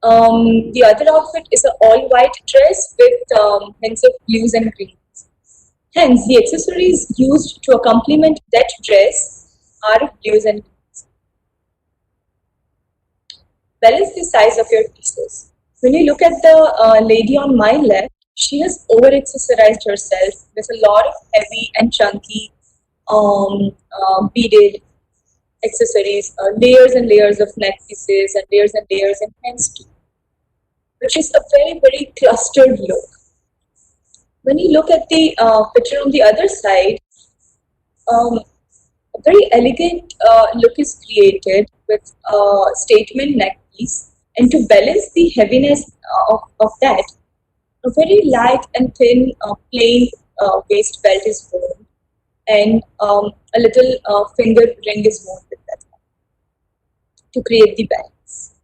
The other outfit is an all-white dress with hints of blues and greens. Hence, the accessories used to accompaniment that dress are of blues and greens. Balance the size of your pieces. When you look at the lady on my left, she has over-accessorized herself with a lot of heavy and chunky beaded accessories, layers and layers of neck pieces and layers and hands too, which is a very, very clustered look. When you look at the picture on the other side, a very elegant look is created with a statement neck piece, and to balance the heaviness of that, a very light and thin plain waist belt is worn, and a little finger ring is worn with that. to create the balance.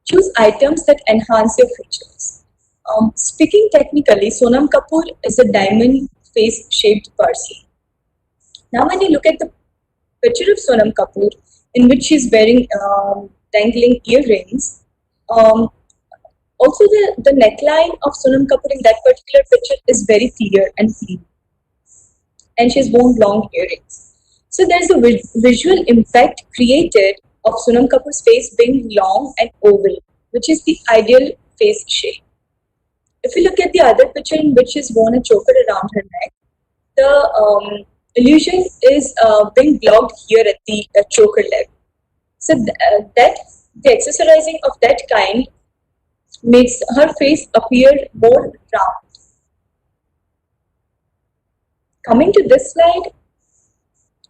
Choose items that enhance your features. Speaking technically, Sonam Kapoor is a diamond face-shaped person. Now, when you look at the picture of Sonam Kapoor, in which she's wearing dangling earrings, um, also the neckline of Sonam Kapoor in that particular picture is very clear and clean, and she's worn long earrings. So there's a visual impact created of Sonam Kapoor's face being long and oval, which is the ideal face shape. If you look at the other picture in which she's worn a choker around her neck, the illusion is being blocked here at the choker level. So that the accessorizing of that kind makes her face appear more round. Coming to this slide,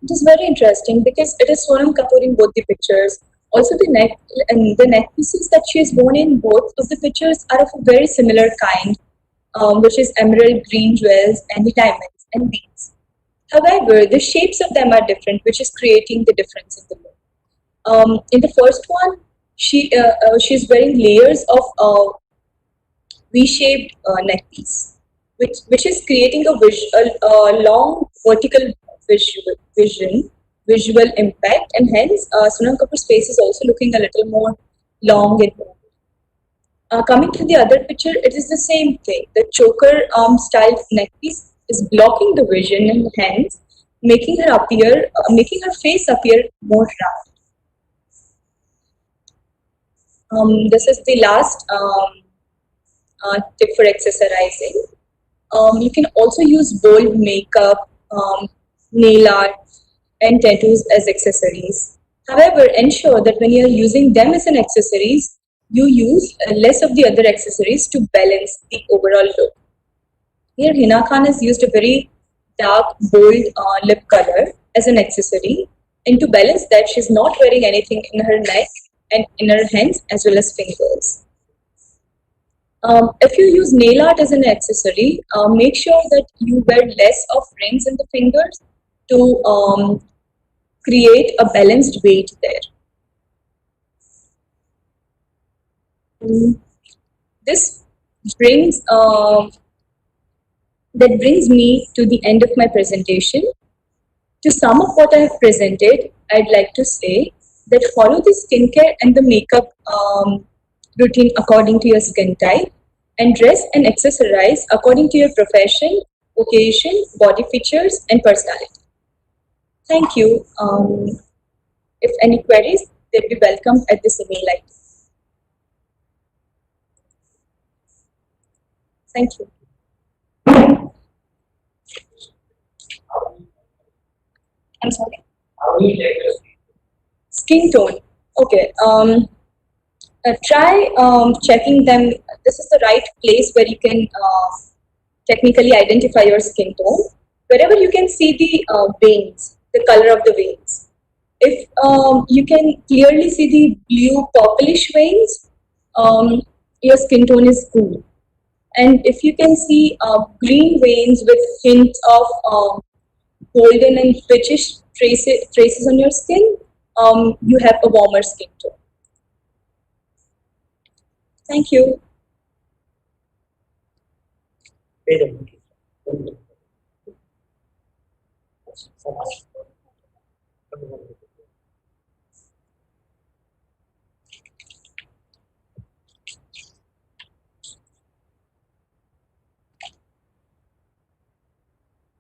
it is very interesting because it is Sonam Kapoor in both the pictures. Also, the neck and the neck pieces that she has worn in both of the pictures are of a very similar kind, which is emerald green jewels and the diamonds and beads. However, the shapes of them are different, which is creating the difference in the look. In the first one, she's wearing layers of V-shaped neck piece, which is creating a long vertical visual impact, and hence Sonam Kapoor's face is also looking a little more long and oval. Coming to the other picture, it is the same thing. The choker style neck piece is blocking the vision and hence making her face appear more round. This is the last tip for accessorizing. You can also use bold makeup, nail art, and tattoos as accessories. However, ensure that when you're using them as an accessories, you use less of the other accessories to balance the overall look. Here, Hina Khan has used a very dark, bold lip color as an accessory. And to balance that, she's not wearing anything in her neck and in her hands as well as fingers. If you use nail art as an accessory, make sure that you wear less of rings in the fingers to create a balanced weight there. This brings that brings me to the end of my presentation. To sum up what I have presented, I'd like to say that follow the skincare and the makeup routine according to your skin type, and dress and accessorize according to your profession, occasion, body features, and personality. Thank you. If any queries, they'll be welcome at this email ID. Thank you. I'm sorry.
How do you check your
Skin tone. Okay. Try checking them. This is the right place where you can technically identify your skin tone. Wherever you can see the veins, the color of the veins. If you can clearly see the blue purplish veins, your skin tone is cool. And if you can see green veins with hints of golden and pitchish traces on your skin, you have a warmer skin tone. Thank you.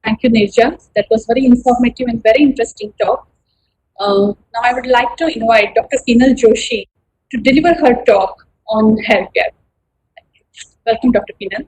Thank you, Nirja. That was very informative and very interesting talk. Now I would like to invite Dr. Kinal Joshi to deliver her talk on hair care. Welcome, Dr. Kinal.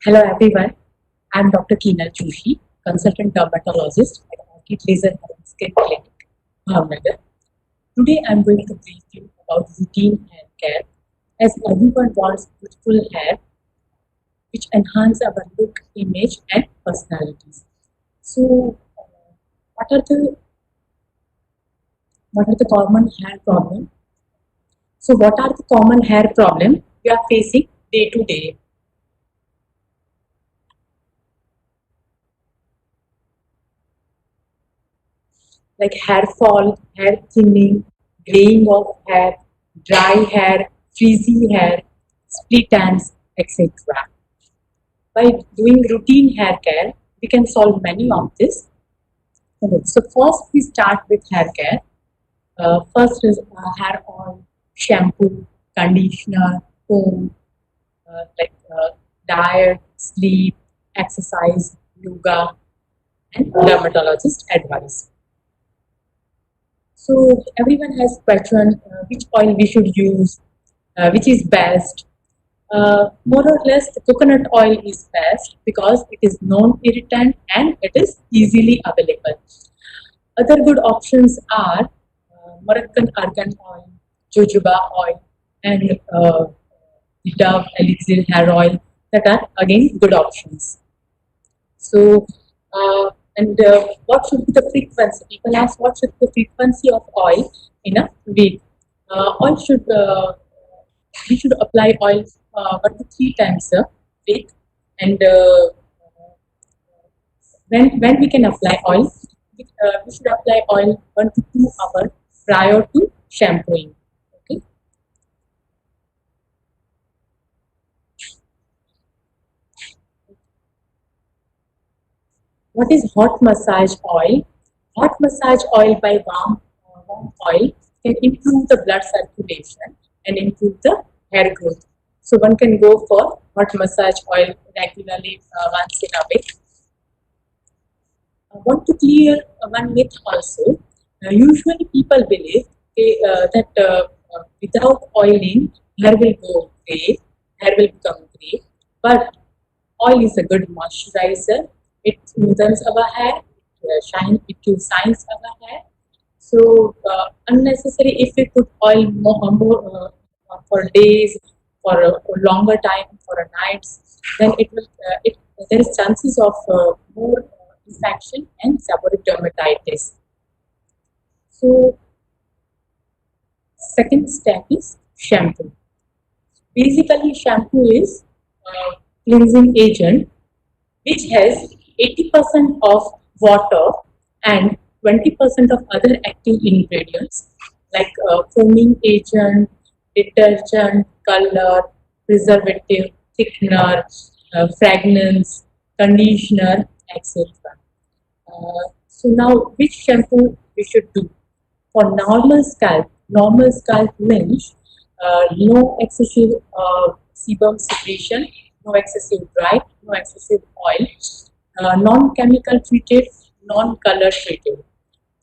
Hello everyone, I'm Dr. Keenal Joshi, consultant dermatologist at Orchid Laser Hair and Skin Clinic, Bhavnagar. Today I'm going to brief you about routine hair care as everyone wants beautiful hair which enhance our look, image and personalities. So what are the common hair problems? So what are the common hair problems we are facing day to day? Like hair fall, hair thinning, graying of hair, dry hair, frizzy hair, split ends, etc. By doing routine hair care, we can solve many of this. Okay, so first we start with hair care. First is hair oil, shampoo, conditioner, comb, diet, sleep, exercise, yoga, and dermatologist advice. So everyone has question which oil we should use, which is best. More or less, the coconut oil is best because it is non-irritant and it is easily available. Other good options are Moroccan argan oil, jojoba oil, and Dove elixir hair oil that are again good options. So, and what should be the frequency? People ask what should be the frequency of oil in a week. Oil should we should apply oil 1 to 3 times a week, and when we can apply oil, we should apply oil 1 to 2 hours prior to shampooing. Okay. What is hot massage oil? Hot massage oil by warm oil can improve the blood circulation and improve the hair growth. So one can go for hot massage oil regularly once in a week. I want to clear one myth also. Usually people believe that without oiling, hair will go gray, hair will become gray. But oil is a good moisturizer. It smoothens our hair, it gives shines our hair. So unnecessary if we put oil for days, for a longer time, for a nights, then it will there is chances of more infection and seborrheic dermatitis. So second step is shampoo. Basically, shampoo is cleansing agent which has 80% of water and 20% of other active ingredients like foaming agent, detergent, color, preservative, thickener, fragrance, conditioner, etc. So now, which shampoo we should do? For normal scalp means no excessive sebum secretion, no excessive dry, no excessive oil, non-chemical treated, non-color treated.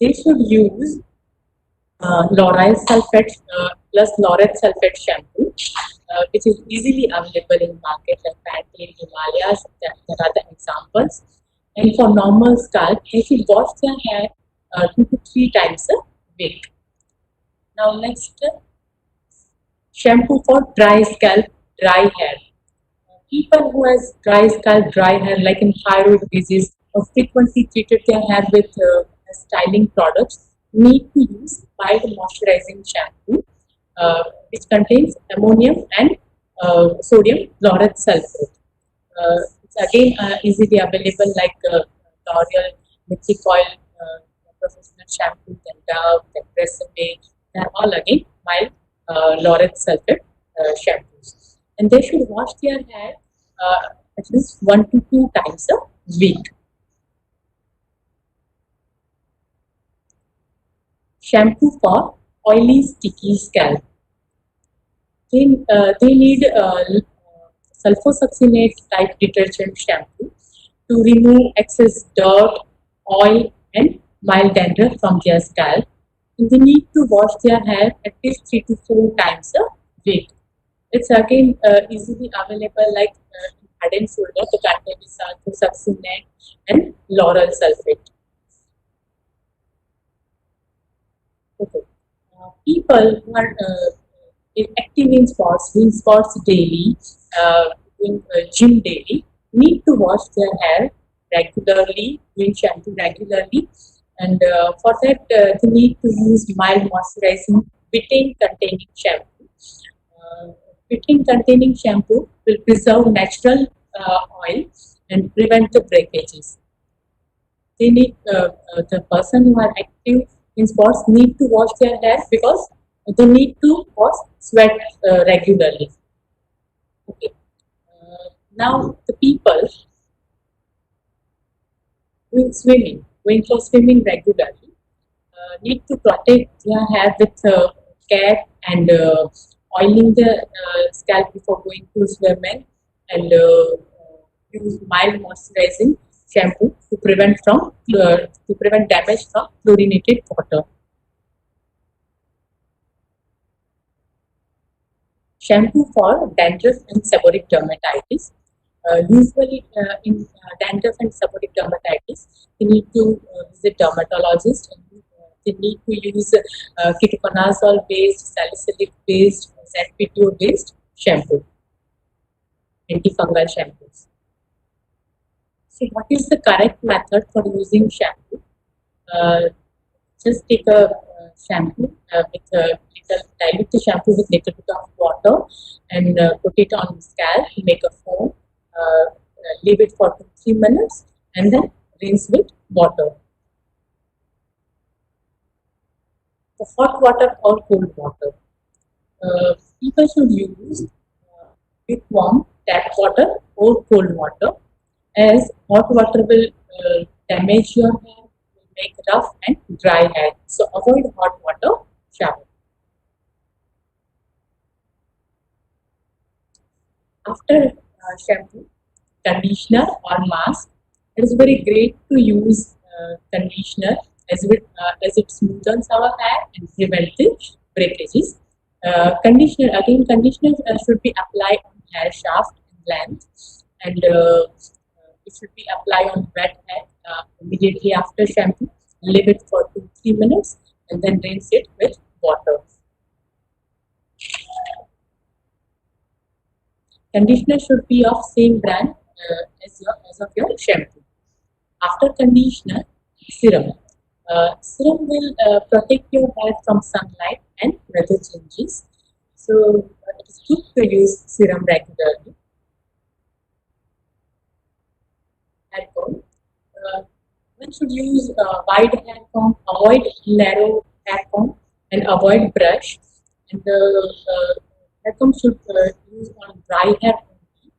They should use lauryl sulfate plus laureth sulfate shampoo, which is easily available in market like Pantene, Himalayas. That are the examples. And for normal scalp, they should wash their hair 2 to 3 times a week. Now next, shampoo for dry scalp, dry hair. People who has dry scalp, dry hair, like in thyroid disease, or frequently treated their hair with styling products, need to use mild moisturizing shampoo, which contains ammonium and sodium laureth sulfate. It's again easily available like L'Oreal, Mythic Oil, Professional Shampoo, then Dove, then Tresemme. They're all again mild laureth sulfate shampoos. And they should wash their hair at least 1 to 2 times a week. Shampoo for oily, sticky scalp. They need sulfosuccinate type detergent shampoo to remove excess dirt, oil, and mild dandruff from their scalp. And they need to wash their hair at least 3 to 4 times a week. It's again easily available like
Head and Shoulder, the content is succinate and lauryl sulfate. Okay. People who are active in sports, doing sports daily, doing gym daily, need to wash their hair regularly, doing shampoo regularly, and for that they need to use mild moisturizing betaine containing shampoo. Uh, Betaine containing shampoo will preserve natural oil and prevent the breakages. They need the person who are active in sports need to wash their hair because they need to wash sweat regularly. Okay. Now the people doing swimming, going for swimming regularly, need to protect their hair with care and oiling the scalp before going to swimming and use mild moisturizing shampoo to prevent damage from fluorinated water. Shampoo for dandruff and seborrheic dermatitis. Usually, in dandruff and seborrheic dermatitis, they need to visit dermatologist. And, they need to use ketoconazole based, salicylic based, ZPTO based shampoo, antifungal shampoos. So, what is the correct method for using shampoo? Uh, just take a shampoo with a little, dilute the shampoo with little bit of water and put it on the scalp, make a foam, leave it for 2-3 minutes, and then rinse with water. The hot water or cold water. People should use lukewarm tap water or cold water, as hot water will damage your hair, will make rough and dry hair. So avoid hot water shower. After shampoo, conditioner or mask, it is very great to use conditioner as it smoothens our hair and prevents the breakages. Conditioner should be applied on hair shaft and length, and it should be applied on wet hair immediately after shampoo. Leave it for 2-3 minutes and then rinse it with water. Conditioner should be of same brand as of your shampoo. After conditioner, serum. Serum will protect your hair from sunlight and weather changes. So it is good to use serum regularly. Hair comb. Uh, One should use wide hair comb, avoid narrow hair comb, and avoid brush. And the hair comb should use on dry hair only.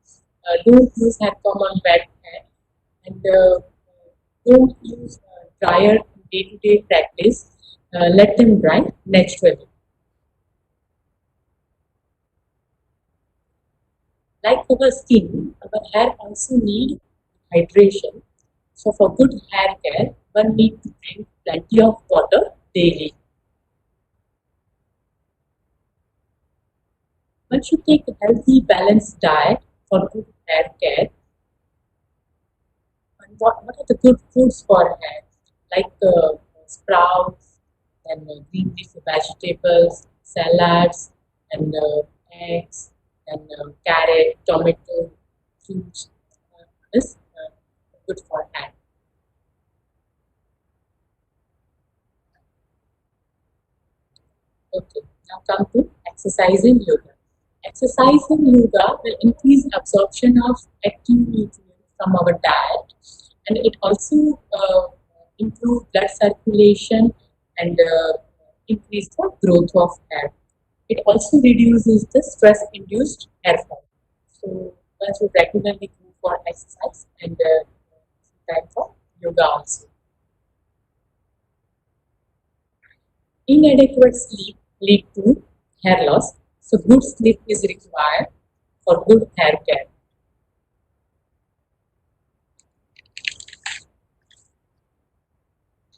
Don't use hair comb on wet hair, and don't use dryer in day-to-day practice. Let them dry naturally. Like our skin, our hair also need hydration. So for good hair care, one need to drink plenty of water daily. One should take a healthy, balanced diet for good hair care. And what are the good foods for hair? Like sprouts, and green leafy vegetables, salads, and eggs, and carrot, tomato, fruits. Is good for hair. Okay, now come to exercising yoga. Exercising yoga will increase absorption of active nutrients from our diet, and it also improve blood circulation and increase the growth of hair. It also reduces the stress-induced hair fall. So one should regularly go for exercise and time for yoga also. Inadequate sleep lead to hair loss. So good sleep is required for good hair care.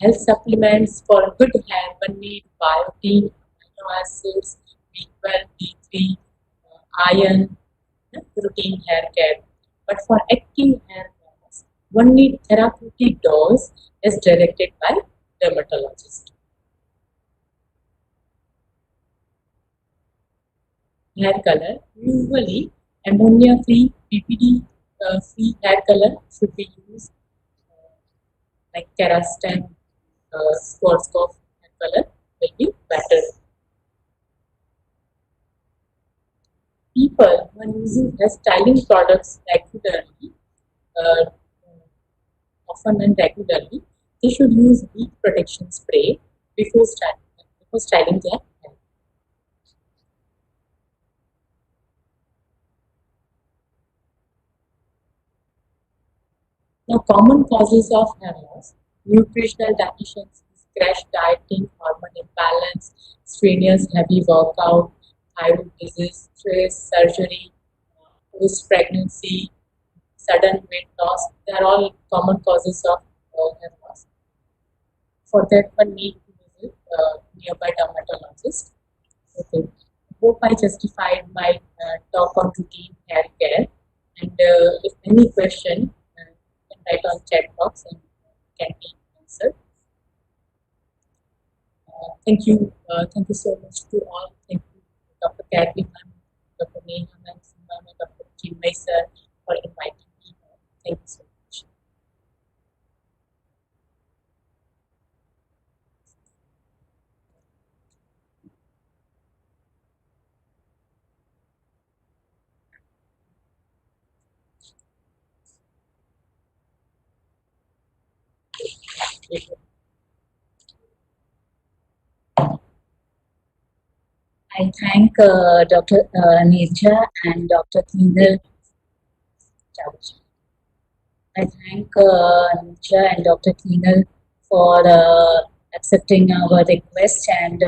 Health supplements for good hair one need biotin, amino acids, B12, B3, iron, routine hair care.
But for active hair loss, one need therapeutic dose as directed by dermatologist. Hair color, usually ammonia-free, PPD-free hair color should be used, like Kerastan, Schwarzkopf hair color will be better. People, when using hair styling products regularly, uh, often and regularly, they should use heat protection spray before styling their hair. Now, common causes of hair loss: nutritional deficiencies, crash dieting, hormone imbalance, strenuous heavy workout, thyroid disease, stress, surgery, post pregnancy, sudden weight loss. They are all common causes of hair loss. For that, one need to visit nearby dermatologist. Okay. Hope I justified my talk on routine hair care. And if any question, you can write on chat box and can be answered. Thank you so much to all. Thank you, Dr. Kathy, ma'am, Dr. Neha, ma'am, Seema, ma'am, Dr. Chinmay sir, for inviting me. Thank you so much. I thank Dr. Nirja and Dr. Kinder. I thank Nirja and Dr. Keenal for accepting our request and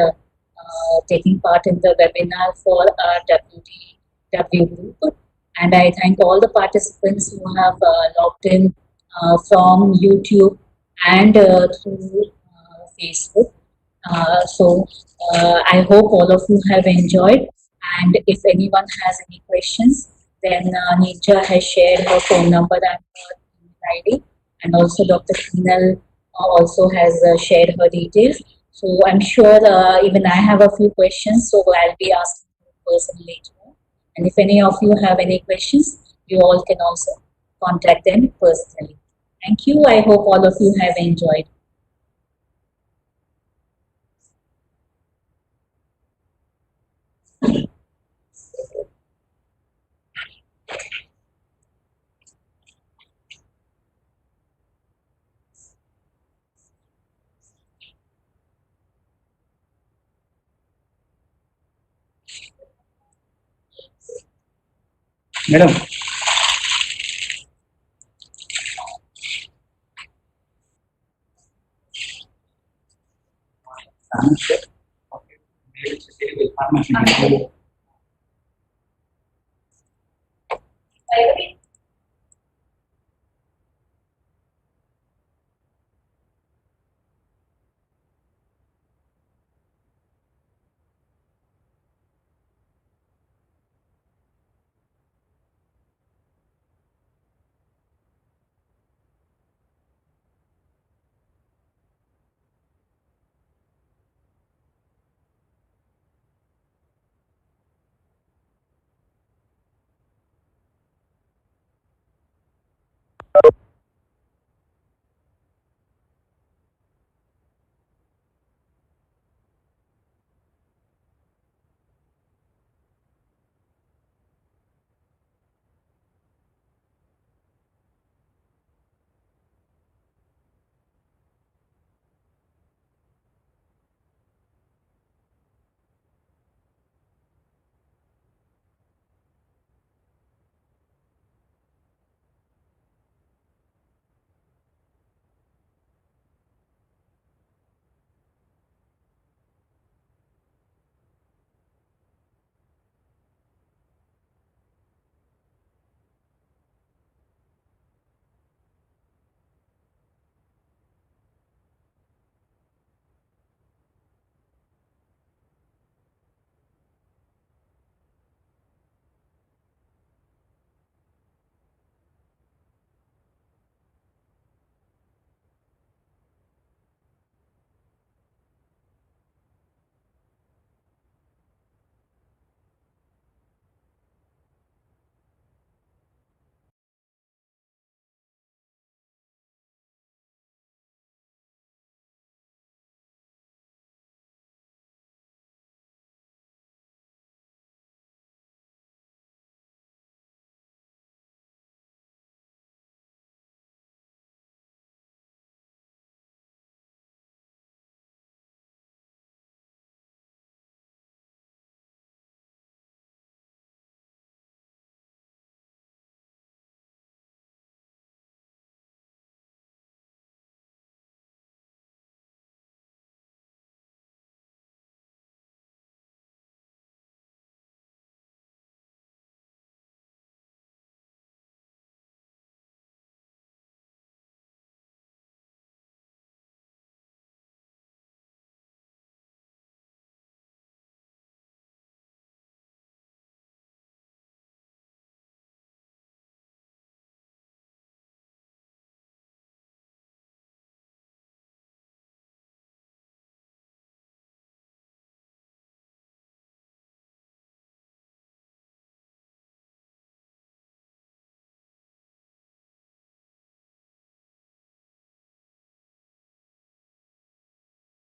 taking part in the webinar for our WDW group. And I thank all the participants who have logged in from YouTube and through Facebook. I hope all of you have enjoyed. And if anyone has any questions, then Nija has shared her phone number and her email ID, and also Dr. Keenal also has shared her details. So I'm sure even I have a few questions, so I'll be asking her personally later. And if any of you have any questions, you all can also contact them personally. Thank you. I hope all of you have enjoyed.
Madam,